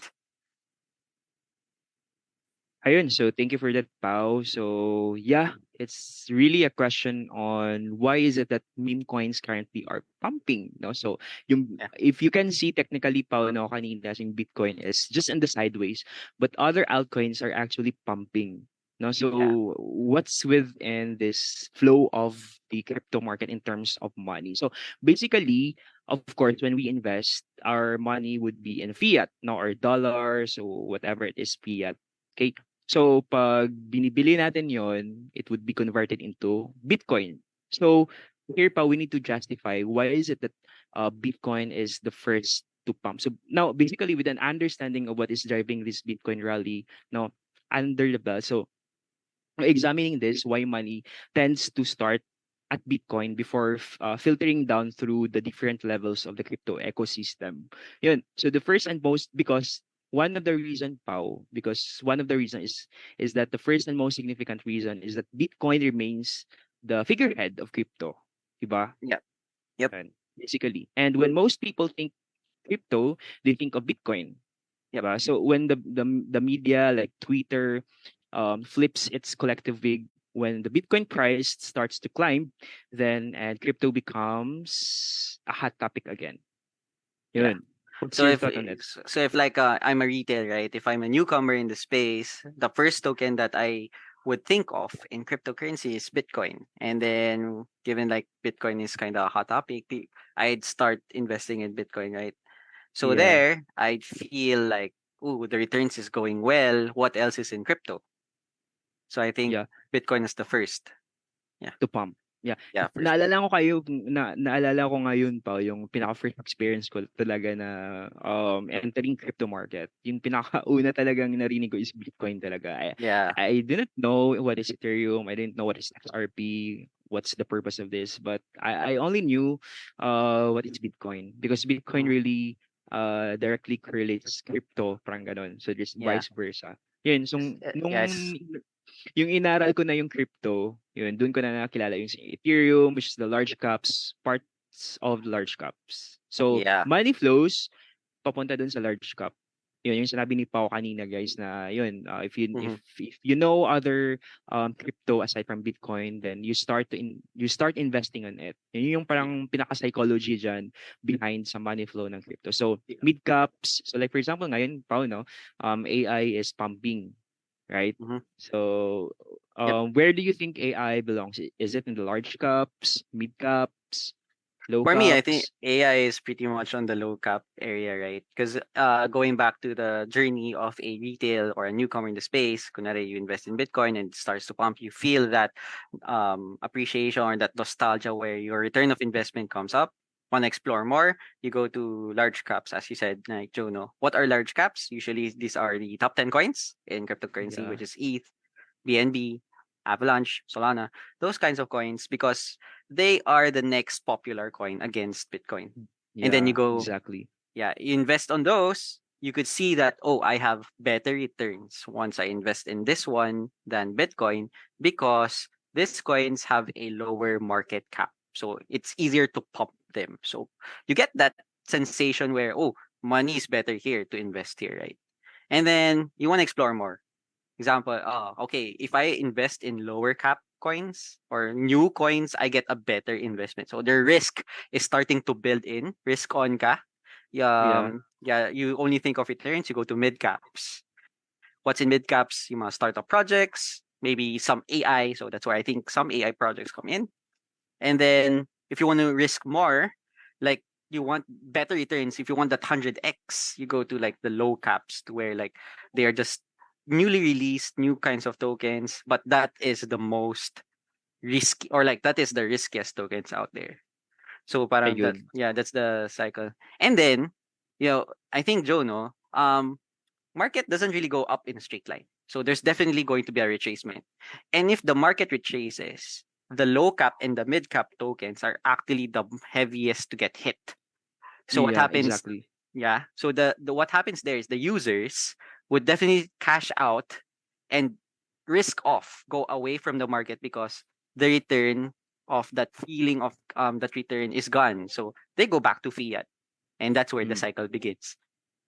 Speaker 1: Ayun, so thank you for that, Pau. So yeah, it's really a question on why is it that meme coins currently are pumping, no? So yung
Speaker 2: Yeah,
Speaker 1: if you can see technically, Pau, no, kanina yung Bitcoin is just in the sideways, but other altcoins are actually pumping. No,
Speaker 2: yeah,
Speaker 1: so what's within this flow of the crypto market in terms of money? So basically, of course, when we invest, our money would be in fiat, no, or dollars or whatever it is, fiat. Okay. So, pag binibili natin yon, it would be converted into Bitcoin. So, here pa, we need to justify why is it that Bitcoin is the first to pump. So, now, basically, with an understanding of what is driving this Bitcoin rally, no, under the belt. So, examining this, why money tends to start at Bitcoin before filtering down through the different levels of the crypto ecosystem. Yun. So the first and most, because one of the reason, Pau, because one of the reason is that the first and most significant reason is that Bitcoin remains the figurehead of crypto. Diba?
Speaker 2: yeah, yep,
Speaker 1: Yan, basically. And when most people think crypto, they think of Bitcoin.
Speaker 2: yep,
Speaker 1: Diba? So when the media like Twitter flips its collective wig when the Bitcoin price starts to climb, then and crypto becomes a hot topic again.
Speaker 2: yeah.
Speaker 1: Yun. What's
Speaker 2: So
Speaker 1: your
Speaker 2: if
Speaker 1: thought on it?
Speaker 2: so if like I'm a retail, right? If I'm a newcomer in the space, the first token that I would think of in cryptocurrency is Bitcoin. And then given like Bitcoin is kind of a hot topic, I'd start investing in Bitcoin, right? So
Speaker 1: Yeah,
Speaker 2: there, I'd feel like, ooh, the returns is going well. What else is in crypto? So I think
Speaker 1: yeah.
Speaker 2: Bitcoin is the first. Yeah,
Speaker 1: To pump. Yeah.
Speaker 2: yeah, first pick.
Speaker 1: Naalala ko kayo naalala ko ngayon pa yung pinaka-first experience ko talaga na entering crypto market. Yung pinakauna talagang narinig ko is Bitcoin talaga.
Speaker 2: Yeah.
Speaker 1: I didn't know what is Ethereum. I didn't know what is XRP. What's the purpose of this? But I only knew what is Bitcoin because Bitcoin
Speaker 2: Mhm.
Speaker 1: really directly correlates crypto, parang ganon. So just
Speaker 2: Yeah.
Speaker 1: vice versa. Yun, so nung
Speaker 2: Yes.
Speaker 1: yung inaral ko na yung crypto, yun, doon ko na nakilala yung Ethereum, which is the large caps, parts of the large caps. So,
Speaker 2: Yeah.
Speaker 1: money flows papunta dun sa large cap. Yun, yung sinabi ni Pao kanina, guys, na yun,
Speaker 2: Mhm.
Speaker 1: if you know other crypto aside from Bitcoin, then you start investing on it. Yun yung parang pinaka-psychology diyan behind sa money flow ng crypto. So,
Speaker 2: Yeah.
Speaker 1: mid caps, so like for example ngayon, Pao, no, AI is pumping, right?
Speaker 2: Mhm.
Speaker 1: So,
Speaker 2: Yep.
Speaker 1: where do you think AI belongs? Is it in the large caps, mid caps, low
Speaker 2: For me, I think
Speaker 1: caps?
Speaker 2: AI is pretty much on the low cap area, right? Because going back to the journey of a retail or a newcomer in the space, kunwari you invest in Bitcoin and it starts to pump, you feel that appreciation or that nostalgia where your return of investment comes up Want to explore more, you go to large caps, as you said, like Jono. What are large caps? Usually, these are the top 10 coins in cryptocurrency,
Speaker 1: Yeah.
Speaker 2: which is ETH, BNB, Avalanche, Solana, those kinds of coins, because they are the next popular coin against Bitcoin. And then you
Speaker 1: Yeah,
Speaker 2: go,
Speaker 1: exactly.
Speaker 2: yeah, you invest on those, you could see that, oh, I have better returns once I invest in this one than Bitcoin because these coins have a lower market cap. So it's easier to pump them. So you get that sensation where, oh, money is better here to invest here, right? And then you want to explore more. Example, okay, if I invest in lower cap coins or new coins, I get a better investment. So the risk is starting to build in. Risk on ka.
Speaker 1: Yeah.
Speaker 2: Yeah, you only think of returns, you go to mid caps. What's in mid caps? You must startup projects, maybe some AI. So that's where I think some AI projects come in. And then if you want to risk more, like you want better returns, if you want that 100x, you go to like the low caps to where like they are just newly released new kinds of tokens, but that is the most risky, or like that is the riskiest tokens out there. So parang that,
Speaker 1: Ayun.
Speaker 2: yeah, that's the cycle. And then, I think Joe, no, market doesn't really go up in a straight line. So there's definitely going to be a retracement. And if the market retraces, the low cap and the mid cap tokens are actually the heaviest to get hit. So what
Speaker 1: Yeah,
Speaker 2: happens?
Speaker 1: exactly.
Speaker 2: Yeah. So the what happens there is the users would definitely cash out and risk off, go away from the market because the return of that feeling of that return is gone. So they go back to fiat, and that's where the
Speaker 1: Mm.
Speaker 2: cycle begins.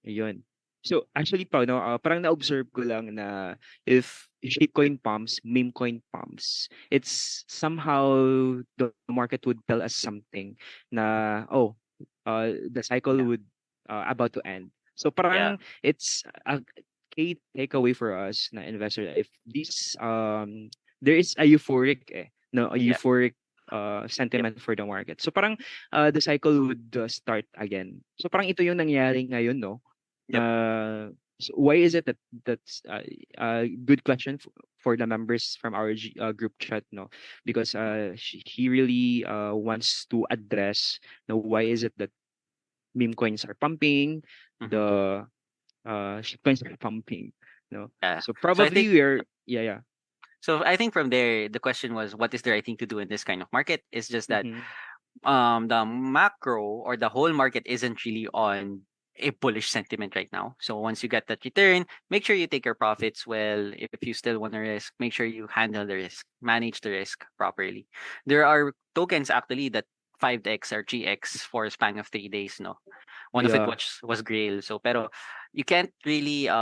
Speaker 1: Ayun. So, actually pa 'no, parang na-observe ko lang na if shitcoin pumps, meme coin pumps, it's somehow the market would tell us something na, oh, the cycle
Speaker 2: Yeah.
Speaker 1: would about to end. So,
Speaker 2: Yeah.
Speaker 1: parang it's a key takeaway for us na investor if this there is a euphoric no, a
Speaker 2: Yeah.
Speaker 1: euphoric
Speaker 2: Yep.
Speaker 1: sentiment for the market. So, parang the cycle would start again. So, parang ito yung nangyari ngayon 'no.
Speaker 2: Yep.
Speaker 1: So why is it that that's a good question for the members from our group chat, no? Because he really wants to address, no, why is it that meme coins are pumping,
Speaker 2: Mm-hmm.
Speaker 1: the shit coins are pumping, no?
Speaker 2: Yeah.
Speaker 1: So
Speaker 2: So I
Speaker 1: probably
Speaker 2: think
Speaker 1: we're yeah, yeah.
Speaker 2: from there the question was, what is the right thing to do in this kind of market? It's just that
Speaker 1: Mm-hmm.
Speaker 2: the macro or the whole market isn't really on a bullish sentiment right now. So once you get that return, make sure you take your profits well. If you still want to risk, make sure you handle the risk, manage the risk properly. There are tokens actually that 5x or 3x for a span of 3 days, no? One of it
Speaker 1: Yeah,
Speaker 2: was Grail. So pero you can't really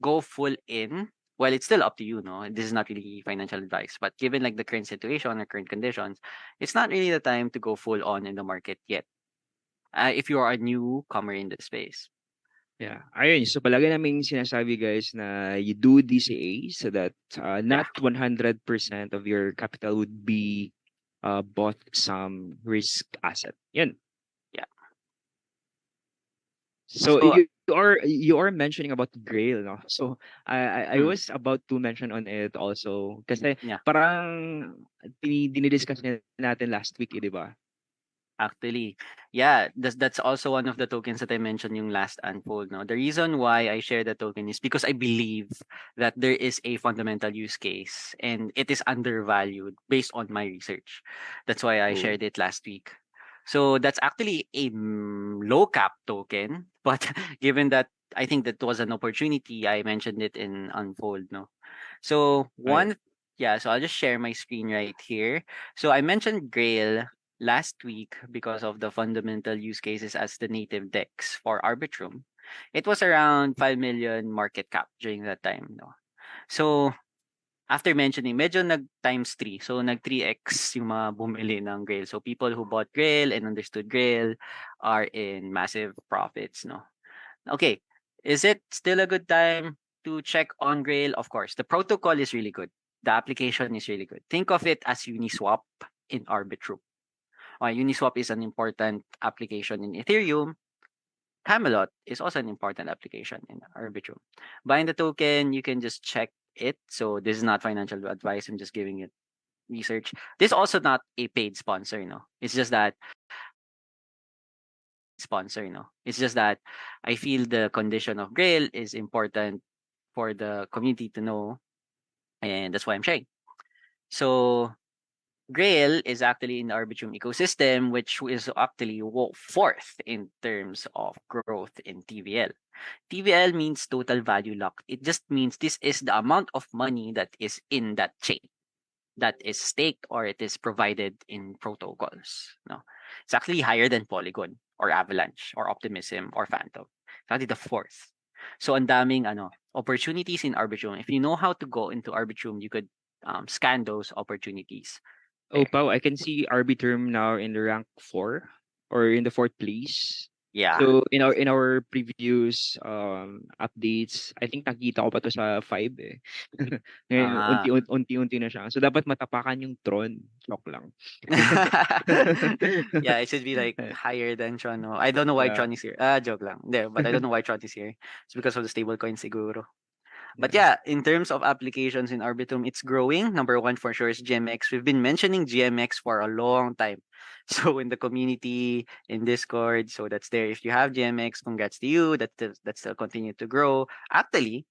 Speaker 2: go full in. Well, it's still up to you, no? This is not really financial advice, but given like the current situation or current conditions, it's not really the time to go full on in the market yet. If you are a newcomer in the space.
Speaker 1: yeah. Ayun, so palagi namin sinasabi guys na you do DCA so that
Speaker 2: Yeah.
Speaker 1: not 100% of your capital would be bought some risk asset. Yan.
Speaker 2: Yeah.
Speaker 1: So
Speaker 2: So
Speaker 1: you are mentioning about Grail, no? So I
Speaker 2: mm,
Speaker 1: was about to mention on it also kasi
Speaker 2: yeah.
Speaker 1: parang dinidiscuss natin last week, eh, di ba?
Speaker 2: Actually, yeah, that's also one of the tokens that I mentioned yung last unfold. No, the reason why I share the token is because I believe that there is a fundamental use case and it is undervalued based on my research. That's why I
Speaker 1: Oh,
Speaker 2: shared it last week. So that's actually a low cap token, but given that I think that was an opportunity, I mentioned it in unfold. No, so
Speaker 1: ay,
Speaker 2: yeah, so I'll just share my screen right here. So I mentioned Grail last week because of the fundamental use cases as the native DEX for Arbitrum. It was around 5 million market cap during that time. No? So after mentioning, medyo nag times 3. So nag 3x yung mga bumili ng Grail. So people who bought Grail and understood Grail are in massive profits. No? Okay, is it still a good time to check on Grail? Of course, the protocol is really good. The application is really good. Think of it as Uniswap in Arbitrum. Uniswap is an important application in Ethereum. Camelot is also an important application in Arbitrum. Buying the token, you can just check it. So this is not financial advice. I'm just giving it research. This is also not a paid sponsor, no. It's just that sponsor, no. It's just that I feel the condition of Grail is important for the community to know, and that's why I'm sharing. So Grail is actually in the Arbitrum ecosystem, which is actually fourth in terms of growth in TVL. TVL means total value locked. It just means this is the amount of money that is in that chain, that is staked or it is provided in protocols. No, it's actually higher than Polygon or Avalanche or Optimism or Phantom. It's actually the fourth. So ang daming opportunities in Arbitrum. If you know how to go into Arbitrum, you could scan those opportunities
Speaker 1: Oh,
Speaker 2: there.
Speaker 1: Pao, I can see Arbitrum now in the rank 4 or in the fourth place.
Speaker 2: Yeah.
Speaker 1: So in our previous updates, I think nakita ko pa to sa 5 eh. Ngayon
Speaker 2: Ah.
Speaker 1: unti-unti na siya. So dapat matapakan yung Tron. Joke lang.
Speaker 2: Yeah, it should be like higher than Tron. No? I don't know why
Speaker 1: Yeah.
Speaker 2: Tron is here. Joke lang. Hindi, but I don't know why Tron is here. It's because of the stable coin siguro. But
Speaker 1: Yeah.
Speaker 2: yeah, in terms of applications in Arbitrum, it's growing. Number one for sure is GMX. We've been mentioning GMX for a long time. So in the community, in Discord, so that's there. If you have GMX, congrats to you. That still continue to grow. Actually,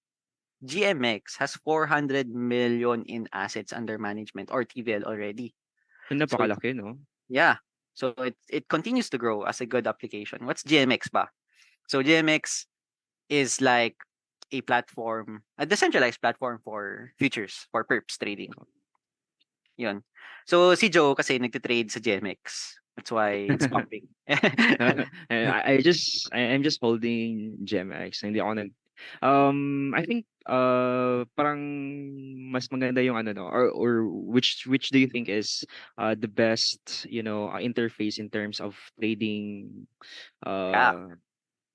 Speaker 2: GMX has 400 million in assets under management or TVL already.
Speaker 1: So,
Speaker 2: So
Speaker 1: napakalaki, no?
Speaker 2: yeah, so it continues to grow as a good application. What's GMX ba? So GMX is like a platform, a decentralized platform for futures, for perps trading. Yun. So si Joe kasi nagte-trade sa GMX. That's why it's pumping.
Speaker 1: And I'm just holding GemX. Hindi ako I think parang mas maganda yung ano no or which do you think is the best, interface in terms of trading
Speaker 2: Yeah.
Speaker 1: uh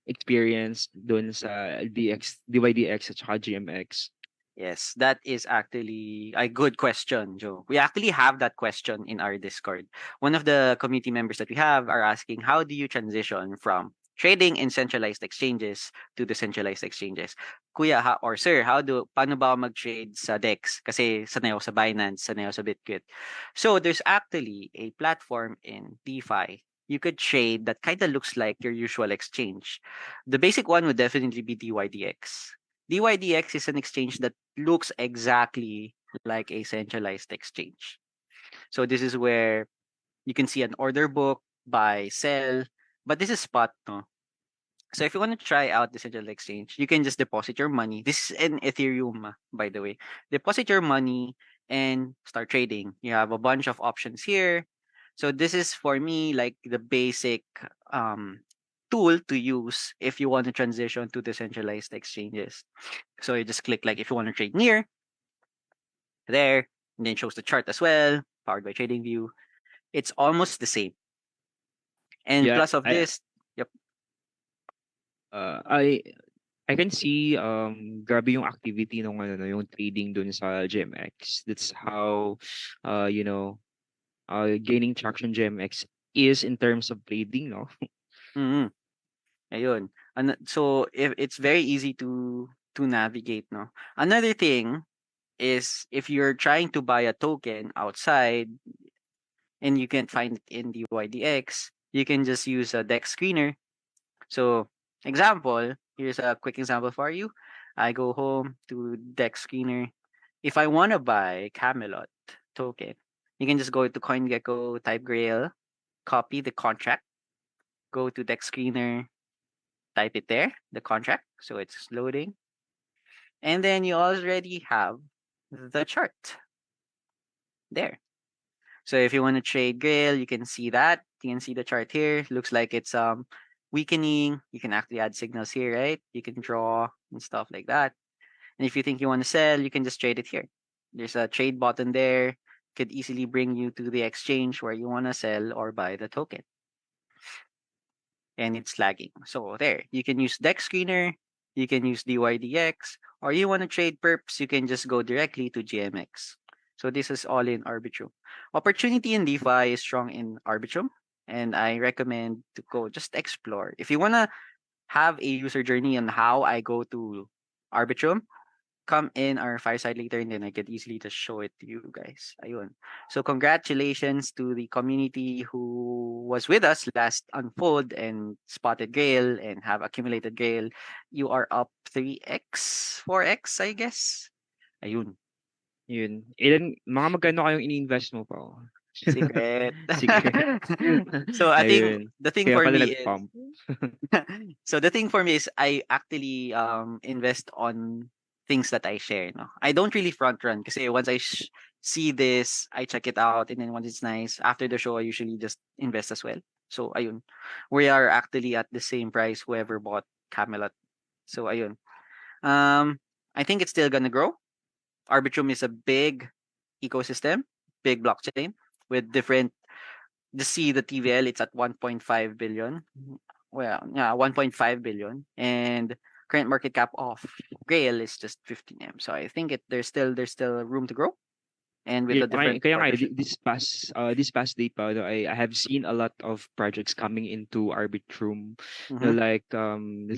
Speaker 1: experience dun sa DYDX at saka GMX?
Speaker 2: Yes, that is actually a good question, Joe. We actually have that question in our Discord. One of the community members that we have are asking, how do you transition from trading in centralized exchanges to decentralized exchanges? Kuya or sir, paano ba ako mag-trade sa DEX? Kasi sanay ako sa Binance, sanay ako sa Bitget. So there's actually a platform in DeFi. You could trade that kind of looks like your usual exchange. The basic one would definitely be DYDX. DYDX is an exchange that looks exactly like a centralized exchange. So this is where you can see an order book, buy, sell, but this is spot, no? So if you want to try out the central exchange, you can just deposit your money. This is an Ethereum, by the way. Deposit your money and start trading. You have a bunch of options here. So this is for me like the basic um, tool to use if you want to transition to decentralized exchanges. So you just click like if you want to trade near there, and then it shows the chart as well, powered by TradingView. It's almost the same. And
Speaker 1: Yeah,
Speaker 2: plus of this, yep.
Speaker 1: uh, I I can see grabe yung activity nung ano no, yung trading dun sa GMX. That's how gaining traction GMX is in terms of trading, no?
Speaker 2: Mm-hmm. Ayun. So if it's very easy to navigate, no. Another thing is if you're trying to buy a token outside and you can't find it in the YDX, you can just use a deck screener. So example, here's a quick example for you. I go home to deck screener. If I want to buy Camelot token, you can just go to CoinGecko, type Grail, copy the contract, go to deck screener, type it there, the contract. So it's loading. And then you already have the chart there. So if you want to trade Grail, you can see that. You can see the chart here. Looks like it's weakening. You can actually add signals here, right? You can draw and stuff like that. And if you think you want to sell, you can just trade it here. There's a trade button there. Could easily bring you to the exchange where you want to sell or buy the token. And it's lagging. So there, you can use Dex Screener, you can use DYDX, or you want to trade perps, you can just go directly to GMX. So this is all in Arbitrum. Opportunity in DeFi is strong in Arbitrum, and I recommend to go just explore. If you want to have a user journey on how I go to Arbitrum, come in our fireside later and then I could easily just show it to you guys. Ayun. So congratulations to the community who was with us last Unfold and spotted Grail and have accumulated Grail. You are up 3x, 4x, I guess. Ayun.
Speaker 1: Yun. Ilan mga magkano kayong ini-invest mo pa?
Speaker 2: Secret.
Speaker 1: Secret.
Speaker 2: So I think
Speaker 1: Ayun.
Speaker 2: the thing
Speaker 1: Kaya
Speaker 2: for
Speaker 1: pala
Speaker 2: me is
Speaker 1: nag-pump.
Speaker 2: so the thing for me is I actually invest on things that I share. No, I don't really front run because once I see this, I check it out, and then once it's nice after the show, I usually just invest as well. So ayun, we are actually at the same price whoever bought Camelot. So ayun, um, I think it's still gonna grow. Arbitrum is a big ecosystem, big blockchain with different. Just see the TVL, it's at 1.5 billion. Well, yeah, 1.5 billion, and current market cap of Grail is just 15M. So I think there's still room to grow, and with
Speaker 1: Yeah,
Speaker 2: a different
Speaker 1: kaya nga
Speaker 2: partnership.
Speaker 1: this past day pa no, I have seen a lot of projects coming into Arbitrum, no,
Speaker 2: Mm-hmm.
Speaker 1: like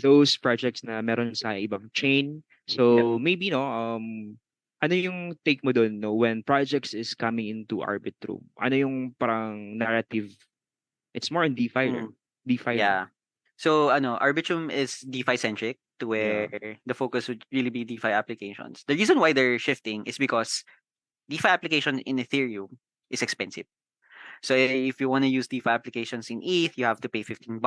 Speaker 1: those projects na meron sa ibang chain.
Speaker 2: Yep.
Speaker 1: So maybe no ano yung take mo doon no when projects is coming into Arbitrum? Ano yung parang narrative? It's more on DeFi,
Speaker 2: Mm,
Speaker 1: DeFi no?
Speaker 2: yeah. So Arbitrum is DeFi centric to
Speaker 1: Yeah,
Speaker 2: where the focus would really be DeFi applications. The reason why they're shifting is because DeFi application in Ethereum is expensive. So if you want to use DeFi applications in ETH, you have to pay $15,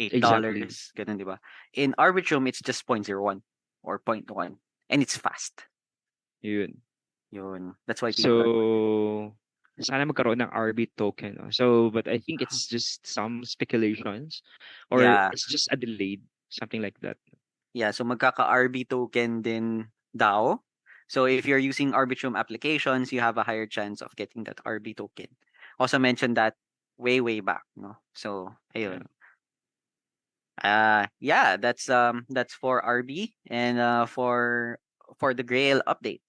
Speaker 1: exactly.
Speaker 2: $8, ganun, di ba? In Arbitrum, it's just 0.01 or zero point 0.1, and it's fast.
Speaker 1: Yun.
Speaker 2: Yun. That's why people are buying.
Speaker 1: So, sana magkaroon ng RB token. No? So, but I think it's just some speculations or
Speaker 2: Yeah.
Speaker 1: it's just a delayed, something like that.
Speaker 2: Yeah. So magkaka-RB token din DAO. So if you're using Arbitrum applications, you have a higher chance of getting that RB token. Also mentioned that way back, no? So
Speaker 1: Yeah.
Speaker 2: ayun. Yeah, that's for RB and for the Grail update.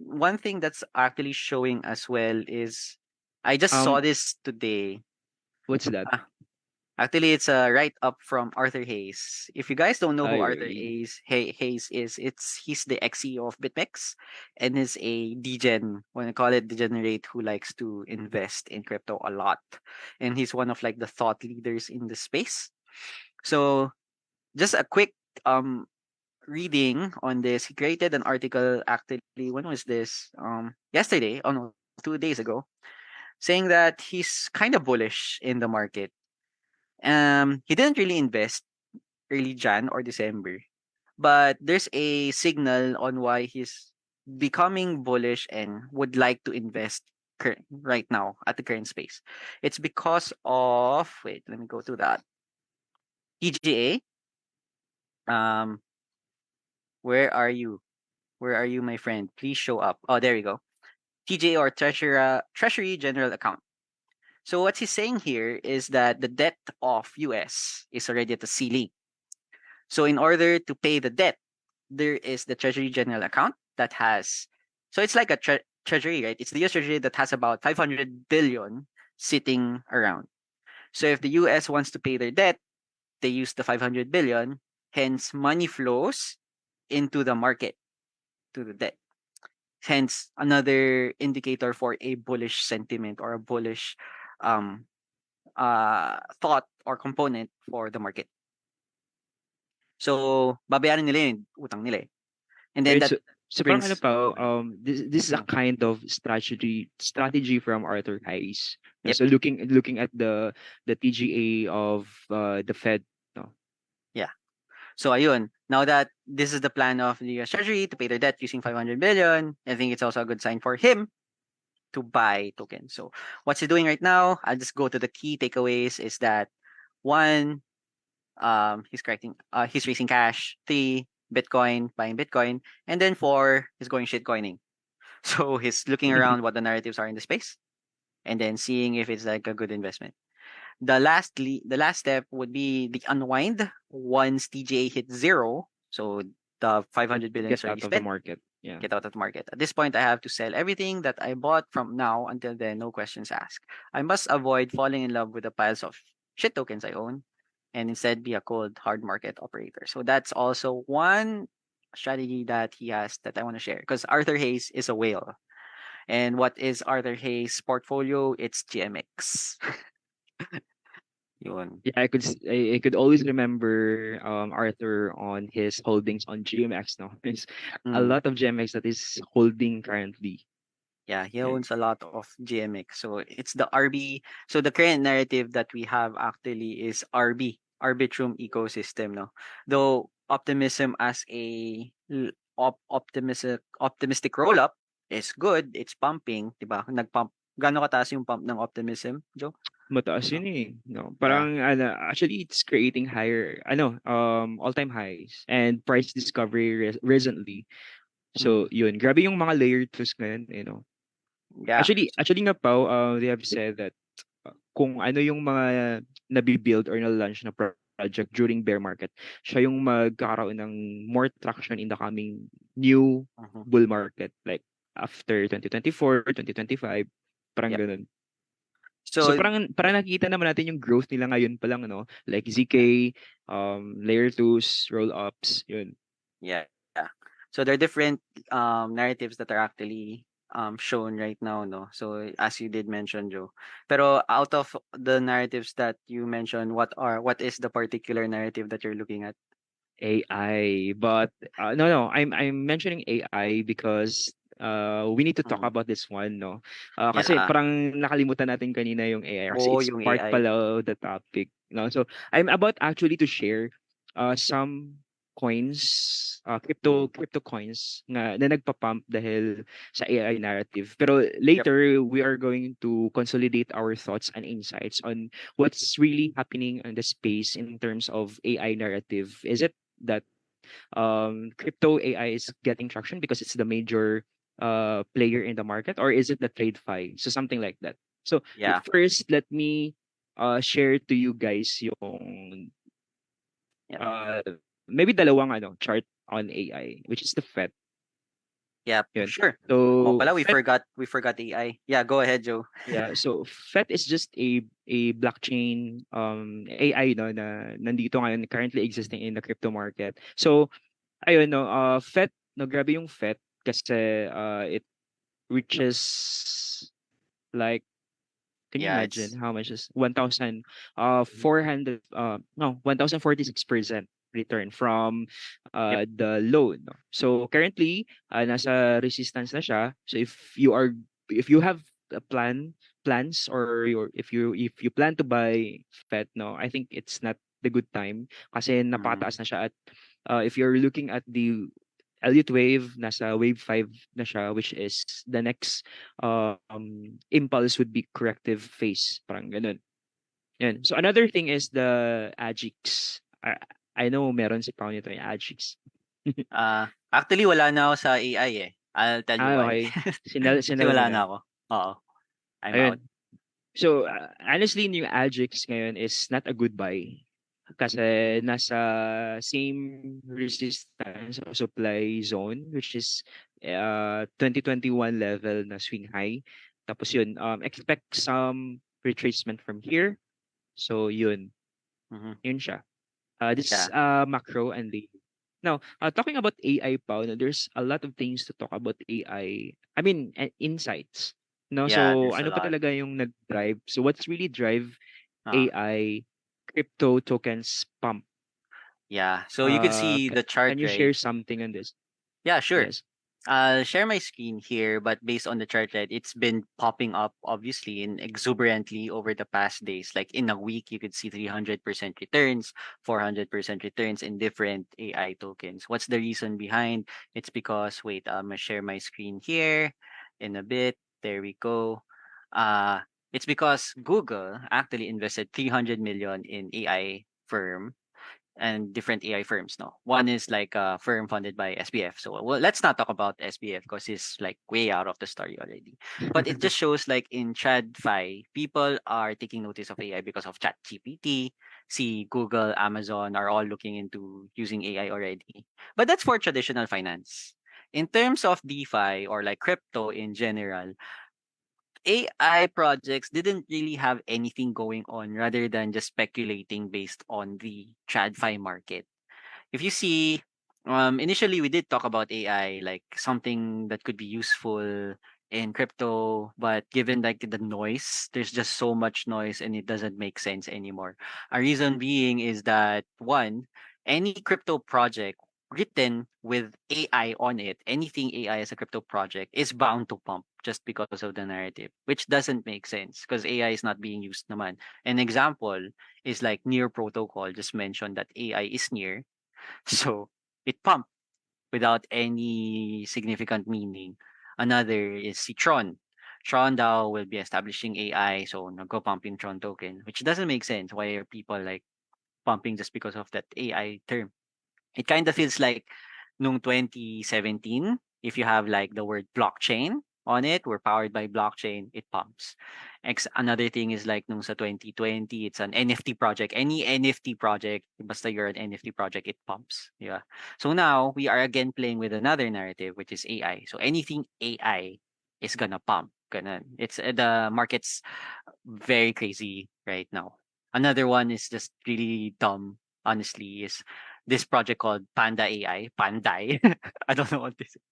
Speaker 2: One thing that's actually showing as well is I just saw
Speaker 1: Um,
Speaker 2: this today.
Speaker 1: what's that?
Speaker 2: Ah, Actually, it's a write up from Arthur Hayes. If you guys don't know who Arthur
Speaker 1: Ay,
Speaker 2: Hayes is, he's the ex CEO of BitMEX and is a degen, when I call it degenerate who likes to invest in crypto a lot, and he's one of like the thought leaders in the space. So just a quick um reading on this. He created an article actually. When was this? Yesterday. Oh no, 2 days ago, saying that he's kind of bullish in the market. He didn't really invest early Jan or December, but there's a signal on why he's becoming bullish and would like to invest right now at the current space. It's because of wait, let me go to that. TGA. Um, where are you? Where are you, my friend? Please show up. Oh, there we go. TJ or Treasury General Account. So what he's saying here is that the debt of US is already at the ceiling. So in order to pay the debt, there is the Treasury General Account that has so it's like a treasury, right? It's the US Treasury that has about 500 billion sitting around. So if the US wants to pay their debt, they use the 500 billion, hence money flows into the market to the debt. Hence, another indicator for a bullish sentiment or a bullish um, thought or component for the market. So, babayaran nila yung utang nila eh. And then
Speaker 1: wait,
Speaker 2: that
Speaker 1: so parang ano
Speaker 2: brings
Speaker 1: pa, this is a
Speaker 2: mm,
Speaker 1: kind of strategy from Arthur Hayes.
Speaker 2: yep,
Speaker 1: So looking at the TGA of the Fed, no?
Speaker 2: yeah. So ayun, now that this is the plan of the US Treasury to pay their debt using 500 billion, I think it's also a good sign for him to buy tokens. So what's he doing right now? I'll just go to the key takeaways is that one, he's raising cash. 3, Bitcoin, buying Bitcoin. And then 4, he's going shitcoining. So he's looking around what the narratives are in the space and then seeing if it's like a good investment. The last step would be the unwind once TGA hits zero. So the 500 billion
Speaker 1: Get
Speaker 2: is already
Speaker 1: out of the
Speaker 2: spent.
Speaker 1: market. Yeah.
Speaker 2: Get out of the market. At this point, I have to sell everything that I bought from now until then, no questions asked. I must avoid falling in love with the piles of shit tokens I own and instead be a cold hard market operator. So that's also one strategy that he has that I want to share. Because Arthur Hayes is a whale. And what is Arthur Hayes' portfolio? It's GMX. Yun.
Speaker 1: Yeah, I could always remember Arthur on his holdings on GMX now. There's a
Speaker 2: Mm.
Speaker 1: lot of GMX that is holding currently.
Speaker 2: Yeah, he
Speaker 1: Yeah.
Speaker 2: owns a lot of GMX. So it's the RB. So the current narrative that we have actually is RB, Arbitrum ecosystem, no. Though optimism as a optimistic roll up is good, it's pumping, 'di ba? Nagpump gaano kataas yung pump ng optimism, Joe?
Speaker 1: Mataas
Speaker 2: No.
Speaker 1: yun eh. No,
Speaker 2: Yeah.
Speaker 1: parang ano, actually it's creating higher all-time highs and price discovery recently. So
Speaker 2: Mm.
Speaker 1: yun, grabe yung mga layer twos ngayon, you know.
Speaker 2: Yeah.
Speaker 1: Actually nga Pao, they have said that kung ano yung mga nabibuild or na-launch na project during bear market, siya yung magkakaroon ng more traction in the coming new
Speaker 2: Mhm.
Speaker 1: bull market like after 2024, 2025, parang
Speaker 2: Yep.
Speaker 1: ganun. So
Speaker 2: So
Speaker 1: parang nakikita naman natin yung growth nila ngayon pa lang no, like ZK,
Speaker 2: yeah.
Speaker 1: layer twos, roll ups, yun.
Speaker 2: Yeah. So there are different narratives that are actually shown right now, no. So as you did mention, Joe. Pero out of the narratives that you mentioned, what is the particular narrative that you're looking at?
Speaker 1: AI. But no, I'm mentioning AI because we need to talk
Speaker 2: Mm.
Speaker 1: about this one, no? Kasi
Speaker 2: Yeah.
Speaker 1: parang nakalimutan natin kanina yung AI kasi
Speaker 2: Oo,
Speaker 1: it's
Speaker 2: yung
Speaker 1: part
Speaker 2: AI.
Speaker 1: pala of the topic, no? So I'm about actually to share some coins,
Speaker 2: Mm.
Speaker 1: crypto coins na nagpa-pump dahil sa AI narrative. Pero
Speaker 2: Yep.
Speaker 1: later we are going to consolidate our thoughts and insights on what's really happening in the space in terms of AI narrative. Is it that crypto AI is getting traction because it's the major player in the market, or is it the TradeFi? So something like that. So
Speaker 2: Yeah.
Speaker 1: first, let me share to you guys yung
Speaker 2: Yep.
Speaker 1: maybe dalawang chart on AI, which is the FET.
Speaker 2: Yep.
Speaker 1: Yun.
Speaker 2: Sure. Oh,
Speaker 1: So
Speaker 2: pala
Speaker 1: FET,
Speaker 2: we forgot AI. Yeah, go ahead, Joe.
Speaker 1: yeah. So FET is just a blockchain AI no na nandito ngayon currently existing in the crypto market. So ayun no, FET, no, grabe yung FET kasi it reaches like, can you
Speaker 2: Yeah,
Speaker 1: imagine
Speaker 2: it's
Speaker 1: how much is 1,000 400 no 1,046% return from
Speaker 2: yep.
Speaker 1: the loan, no? So currently nasa resistance na siya. So if you have a plans, or if you plan to buy FET, no, I think it's not the good time kasi
Speaker 2: Mm.
Speaker 1: napataas na siya at if you're looking at the elite wave, nasa wave 5 na siya, which is the next impulse would be corrective phase. Parang ganun. Yan. So another thing is the AGIX. I know meron si Pao nito yung AGIX.
Speaker 2: Actually wala na ako sa AI eh. I'll tell you why.
Speaker 1: Okay.
Speaker 2: Kasi
Speaker 1: Sinal mo
Speaker 2: wala
Speaker 1: na.
Speaker 2: na ako. Oo, I'm out.
Speaker 1: Ayun. So honestly, yung AGIX ngayon is not a good buy. Kasi
Speaker 2: Mhm.
Speaker 1: nasa same resistance o supply zone, which is 2021 level na swing high. Tapos yun, expect some retracement from here. So
Speaker 2: Mhm.
Speaker 1: yun siya. This
Speaker 2: Yeah.
Speaker 1: macro and the now, talking about AI, Pao, no, there's a lot of things to talk about AI. I mean, insights. No,
Speaker 2: Yeah,
Speaker 1: so
Speaker 2: there's a
Speaker 1: ano pa
Speaker 2: lot.
Speaker 1: talaga yung nag-drive? So what's really drive
Speaker 2: Uh,
Speaker 1: AI crypto tokens pump?
Speaker 2: yeah. So you could see the chart,
Speaker 1: Can you
Speaker 2: right?
Speaker 1: share something on this?
Speaker 2: Yeah, sure.
Speaker 1: Yes.
Speaker 2: I'll share my screen here, but based on the chart, right, it's been popping up obviously and exuberantly over the past days. Like in a week, you could see 300% returns, 400% returns in different AI tokens. What's the reason behind? It's because, wait, I'm gonna share my screen here in a bit. There we go. Uh, it's because Google actually invested 300 million in AI firm and different AI firms. No, one is like a firm funded by SBF. So well, let's not talk about SBF because it's like way out of the story already. But it just shows like in TradFi, people are taking notice of AI because of ChatGPT. See, Google, Amazon are all looking into using AI already. But that's for traditional finance. In terms of DeFi or like crypto in general, AI projects didn't really have anything going on rather than just speculating based on the TradFi market. If you see, Initially we did talk about AI, like something that could be useful in crypto, but given like the noise, there's just so much noise and it doesn't make sense anymore. A reason being is that one, any crypto project written with AI on it, anything AI as a crypto project is bound to pump just because of the narrative, which doesn't make sense because AI is not being used naman. An example is like near protocol just mentioned that AI is near. So it pumped without any significant meaning. Another is si Tron. Tron DAO will be establishing AI, so nagko-pump yung Tron token, which doesn't make sense. Why are people like pumping just because of that AI term? It kind of feels like nung 2017, if you have like the word blockchain on it, we're powered by blockchain, it pumps. Another thing is like nung sa 2020, it's an NFT project. Any NFT project, basta you're an NFT project, it pumps. Yeah. So now we are again playing with another narrative, which is AI. So anything AI is gonna pump. It's the market's very crazy right now. Another one is just really dumb, honestly, is this project called Panda AI, Panday. I don't know what this is.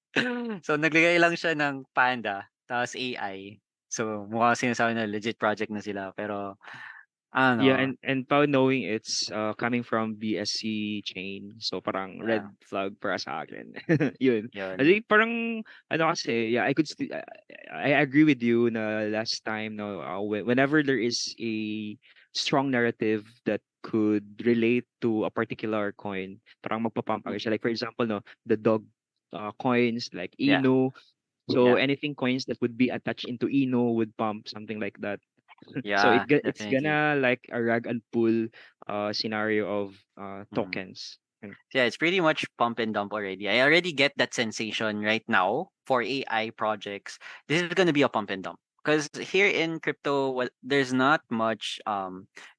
Speaker 2: So naglagay lang siya ng panda, tapos AI. So mukha sinasabi na legit project na sila. Pero
Speaker 1: Yeah,
Speaker 2: ano,
Speaker 1: and Pao knowing it's coming from BSC chain, so parang
Speaker 2: yeah,
Speaker 1: red flag para sa akin. Yun.
Speaker 2: yun.
Speaker 1: Kasi parang ano kasi, yeah, I agree with you na last time no whenever there is a strong narrative that could relate to a particular coin, parang magpapump
Speaker 2: Mm,
Speaker 1: agad siya. Like for example no, the dog coins like
Speaker 2: yeah,
Speaker 1: Inu. So
Speaker 2: yeah,
Speaker 1: anything coins that would be attached into Inu would pump something like that. So
Speaker 2: yeah,
Speaker 1: it's
Speaker 2: definitely.
Speaker 1: gonna like a rag and pull scenario of
Speaker 2: Mm.
Speaker 1: tokens. And
Speaker 2: Yeah, it's pretty much pump and dump already. I already get that sensation right now for AI projects. This is going to be a pump and dump because here in crypto, well, there's not much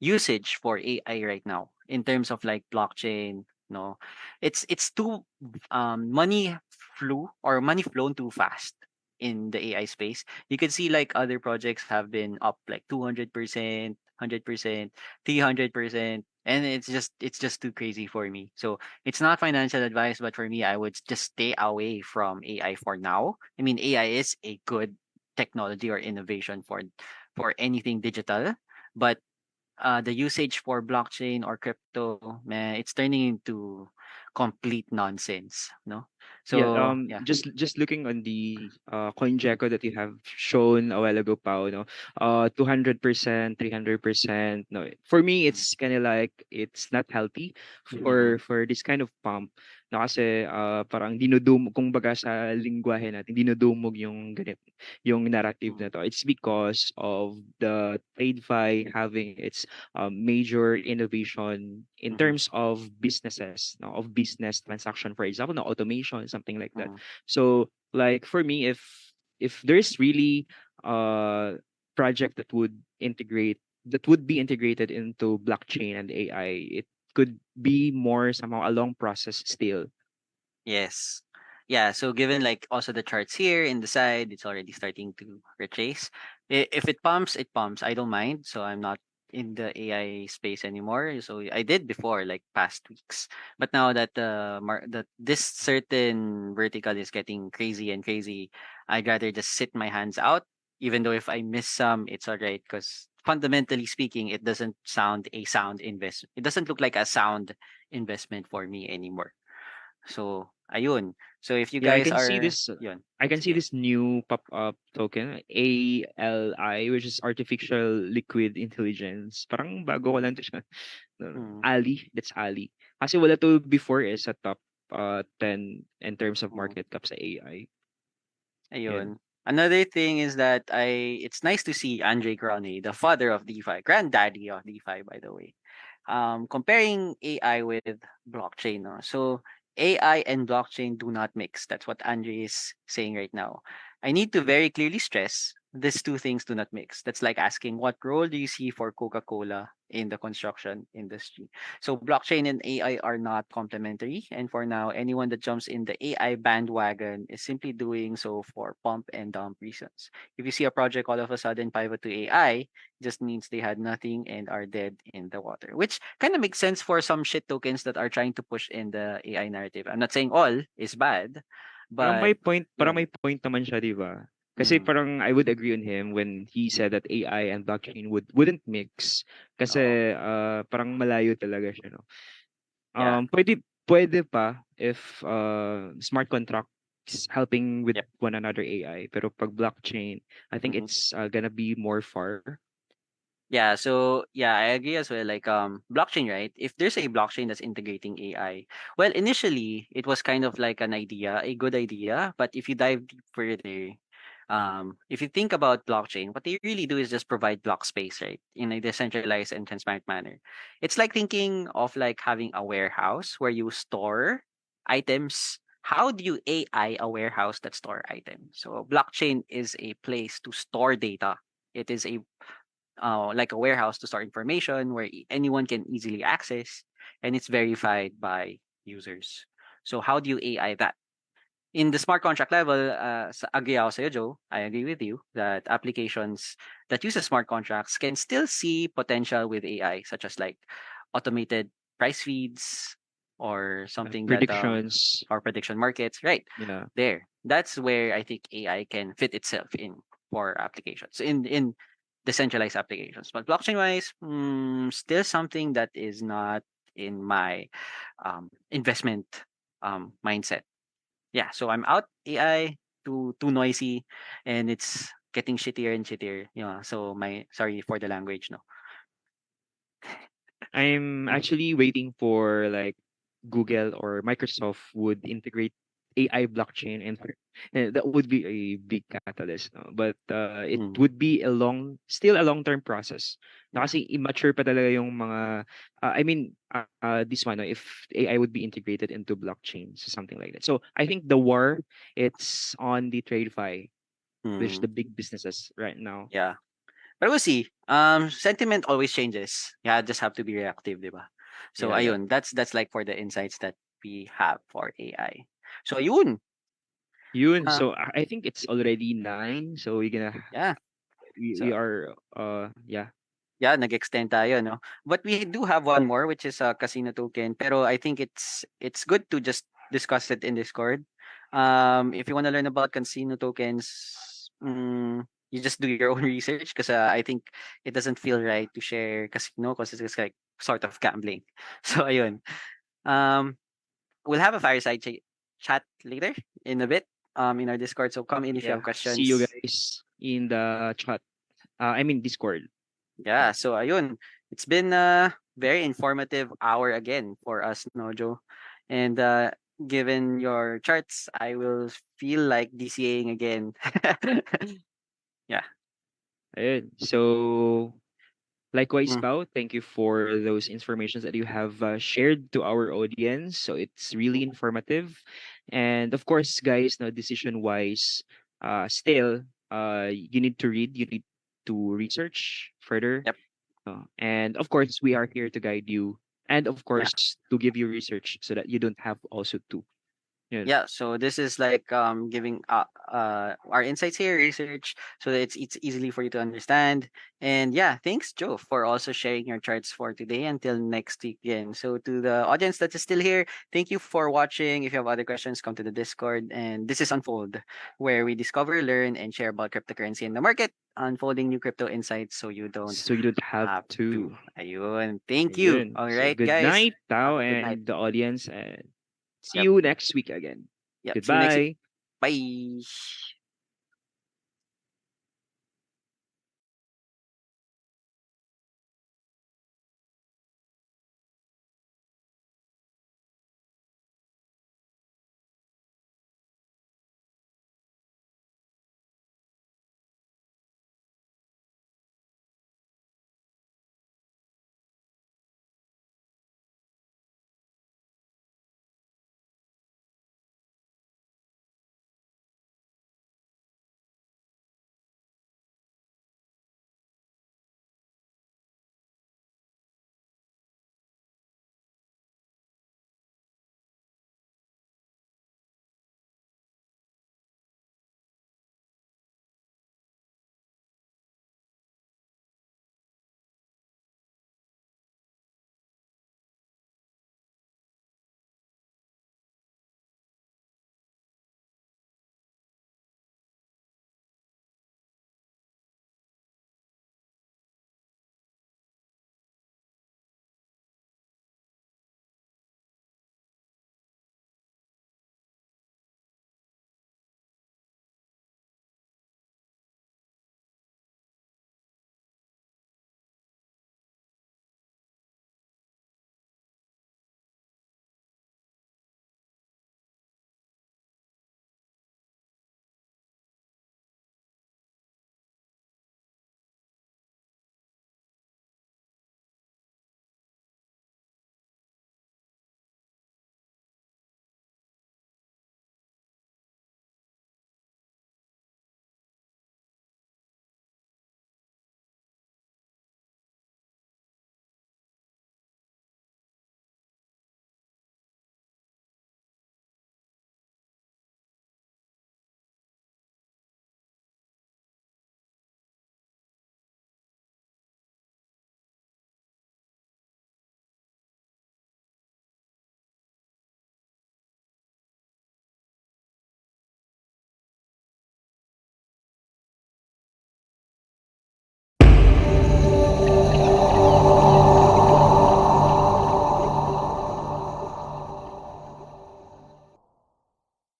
Speaker 2: usage for AI right now in terms of like blockchain. No, it's too money money flown too fast in the AI space. You can see like other projects have been up like 200%, 100%, 300%, and it's just too crazy for me. So it's not financial advice, but for me, I would just stay away from AI for now. I mean, AI is a good technology or innovation for anything digital, but the usage for blockchain or crypto, man, it's turning into complete nonsense. No,
Speaker 1: yeah,
Speaker 2: so yeah.
Speaker 1: just looking on the CoinGecko that you have shown a while ago, Pao, no, 200%, 300%. No, for me,
Speaker 2: Mm,
Speaker 1: it's kind of like it's not healthy
Speaker 2: mm-hmm,
Speaker 1: for this kind of pump. No, kasi parang dinudumog, kung baga sa lingwahe natin, dinudumog yung narrative
Speaker 2: mm-hmm,
Speaker 1: na to. It's because of the TradeFi having its major innovation in
Speaker 2: mm-hmm,
Speaker 1: terms of businesses, no, of business transaction, for example, no, automation, something like that.
Speaker 2: mm-hmm.
Speaker 1: So, like for me, if there's really a project that would be integrated into blockchain and AI, it could be more somehow a long process still.
Speaker 2: Yes. Yeah, so given like also the charts here in the side, it's already starting to retrace. If it pumps, it pumps. I don't mind. So I'm not in the AI space anymore. So I did before, like past weeks. But now that that this certain vertical is getting crazy and crazy, I'd rather just sit my hands out. Even though if I miss some, it's alright because fundamentally speaking, it doesn't sound a sound investment. It doesn't look like a sound investment for me anymore. So, ayun. So, if you
Speaker 1: Yeah,
Speaker 2: guys are yun,
Speaker 1: I can see
Speaker 2: sige.
Speaker 1: this new pop-up token, ALI, which is artificial liquid intelligence. Parang bago ko
Speaker 2: Mm,
Speaker 1: lang to siya. No,
Speaker 2: mm,
Speaker 1: Ali, that's Ali. Kasi wala to before sa top 10 in terms of
Speaker 2: mm,
Speaker 1: market cap sa AI. Yun.
Speaker 2: ayun. Another thing is that it's nice to see Andre Croney, the father of DeFi, granddaddy of DeFi, by the way, comparing AI with blockchain. No? So, AI and blockchain do not mix. That's what Andre is saying right now. I need to very clearly stress. these two things do not mix. That's like asking, what role do you see for Coca-Cola in the construction industry? So blockchain and AI are not complementary. And for now, anyone that jumps in the AI bandwagon is simply doing so for pump and dump reasons. If you see a project all of a sudden pivot to AI, it just means they had nothing and are dead in the water, which kind of makes sense for some shit tokens that are trying to push in the AI narrative. I'm not saying all is bad, but
Speaker 1: Parang
Speaker 2: yun.
Speaker 1: may point naman siya, 'di ba? Kasi
Speaker 2: Mm,
Speaker 1: parang I would agree on him when he
Speaker 2: mm,
Speaker 1: said that AI and blockchain wouldn't mix
Speaker 2: oo.
Speaker 1: kasi parang malayo talaga siya, no.
Speaker 2: Yeah.
Speaker 1: Pwede pa if smart contracts helping with
Speaker 2: Yep.
Speaker 1: one another AI, pero pag blockchain, I think
Speaker 2: Mhm.
Speaker 1: it's gonna be more far.
Speaker 2: Yeah, so yeah, I agree as well. Like blockchain, right? If there's a blockchain that's integrating AI, well, initially it was kind of like an idea, a good idea. But if you dive deep further, if you think about blockchain, what they really do is just provide block space, right, in a decentralized and transparent manner. It's like thinking of like having a warehouse where you store items. How do you AI a warehouse that store items? So blockchain is a place to store data. It is a like a warehouse to store information where anyone can easily access, and it's verified by users. So how do you AI that? In the smart contract level, agree ako sa'yo, Joe. I agree with you that applications that uses smart contracts can still see potential with AI, such as like automated price feeds or something that
Speaker 1: Predictions,
Speaker 2: or prediction markets, right?
Speaker 1: yeah.
Speaker 2: There. That's where I think AI can fit itself in for applications in decentralized applications. But blockchain wise, still something that is not in my investment mindset. Yeah, so I'm out. AI too noisy, and it's getting shittier and shittier. So my sorry for the language, no.
Speaker 1: I'm actually waiting for like Google or Microsoft would integrate AI blockchain and that would be a big catalyst, no? But it
Speaker 2: Mm,
Speaker 1: would be still a long-term process. Na
Speaker 2: yeah.
Speaker 1: kasi immature pa talaga yung mga I mean this one, no, if AI would be integrated into blockchain, so something like that. So I think the war it's on the TradeFi, which
Speaker 2: Mm,
Speaker 1: the big businesses right now.
Speaker 2: yeah. But we'll see. Sentiment always changes. Yeah, just have to be reactive, diba? So
Speaker 1: Yeah, yeah.
Speaker 2: ayun, that's like for the insights that we have for AI. So ayun.
Speaker 1: Yun.
Speaker 2: Uh,
Speaker 1: So I think it's already 9. So
Speaker 2: yeah.
Speaker 1: we
Speaker 2: So
Speaker 1: are yeah.
Speaker 2: yeah, nag-extend tayo, no? But we do have one more, which is a casino token. Pero I think it's good to just discuss it in Discord. If you want to learn about casino tokens, you just do your own research because I think it doesn't feel right to share casino because it's like sort of gambling. So ayun. Um, we'll have a chat later in a bit. In our Discord. So come in if you have
Speaker 1: Yeah. See you
Speaker 2: questions.
Speaker 1: guys in the chat. I mean Discord.
Speaker 2: Yeah,
Speaker 1: Yeah.
Speaker 2: so ayun, it's been a very informative hour again for us, Nojo. And given your charts, I will feel like DCAing again. Yeah.
Speaker 1: Ayun. So likewise,
Speaker 2: Mm,
Speaker 1: Pao, thank you for those informations that you have shared to our audience. So it's really informative. And of course, guys, no decision wise, still, you need to read, you need to research further.
Speaker 2: yep.
Speaker 1: And of course, we are here to guide you. And of
Speaker 2: Yeah.
Speaker 1: course, to give you research so that you don't have also to. Yeah.
Speaker 2: Yeah, so this is like giving our insights here, research, so that it's easily for you to understand. And yeah, thanks Joe for also sharing your charts for today. Until next week again. So to the audience that is still here, thank you for watching. If you have other questions, come to the Discord. And this is Unfold, where we discover, learn, and share about cryptocurrency in the market, unfolding new crypto insights so you don't
Speaker 1: So you don't have
Speaker 2: have to.
Speaker 1: to.
Speaker 2: Ayun. Thank you.
Speaker 1: Ayun.
Speaker 2: All
Speaker 1: So
Speaker 2: right,
Speaker 1: good
Speaker 2: guys.
Speaker 1: night, Tao,
Speaker 2: Have a good night.
Speaker 1: and the audience. And see
Speaker 2: Yep.
Speaker 1: you next week again.
Speaker 2: Yep. See you next week.
Speaker 1: Goodbye.
Speaker 2: Bye.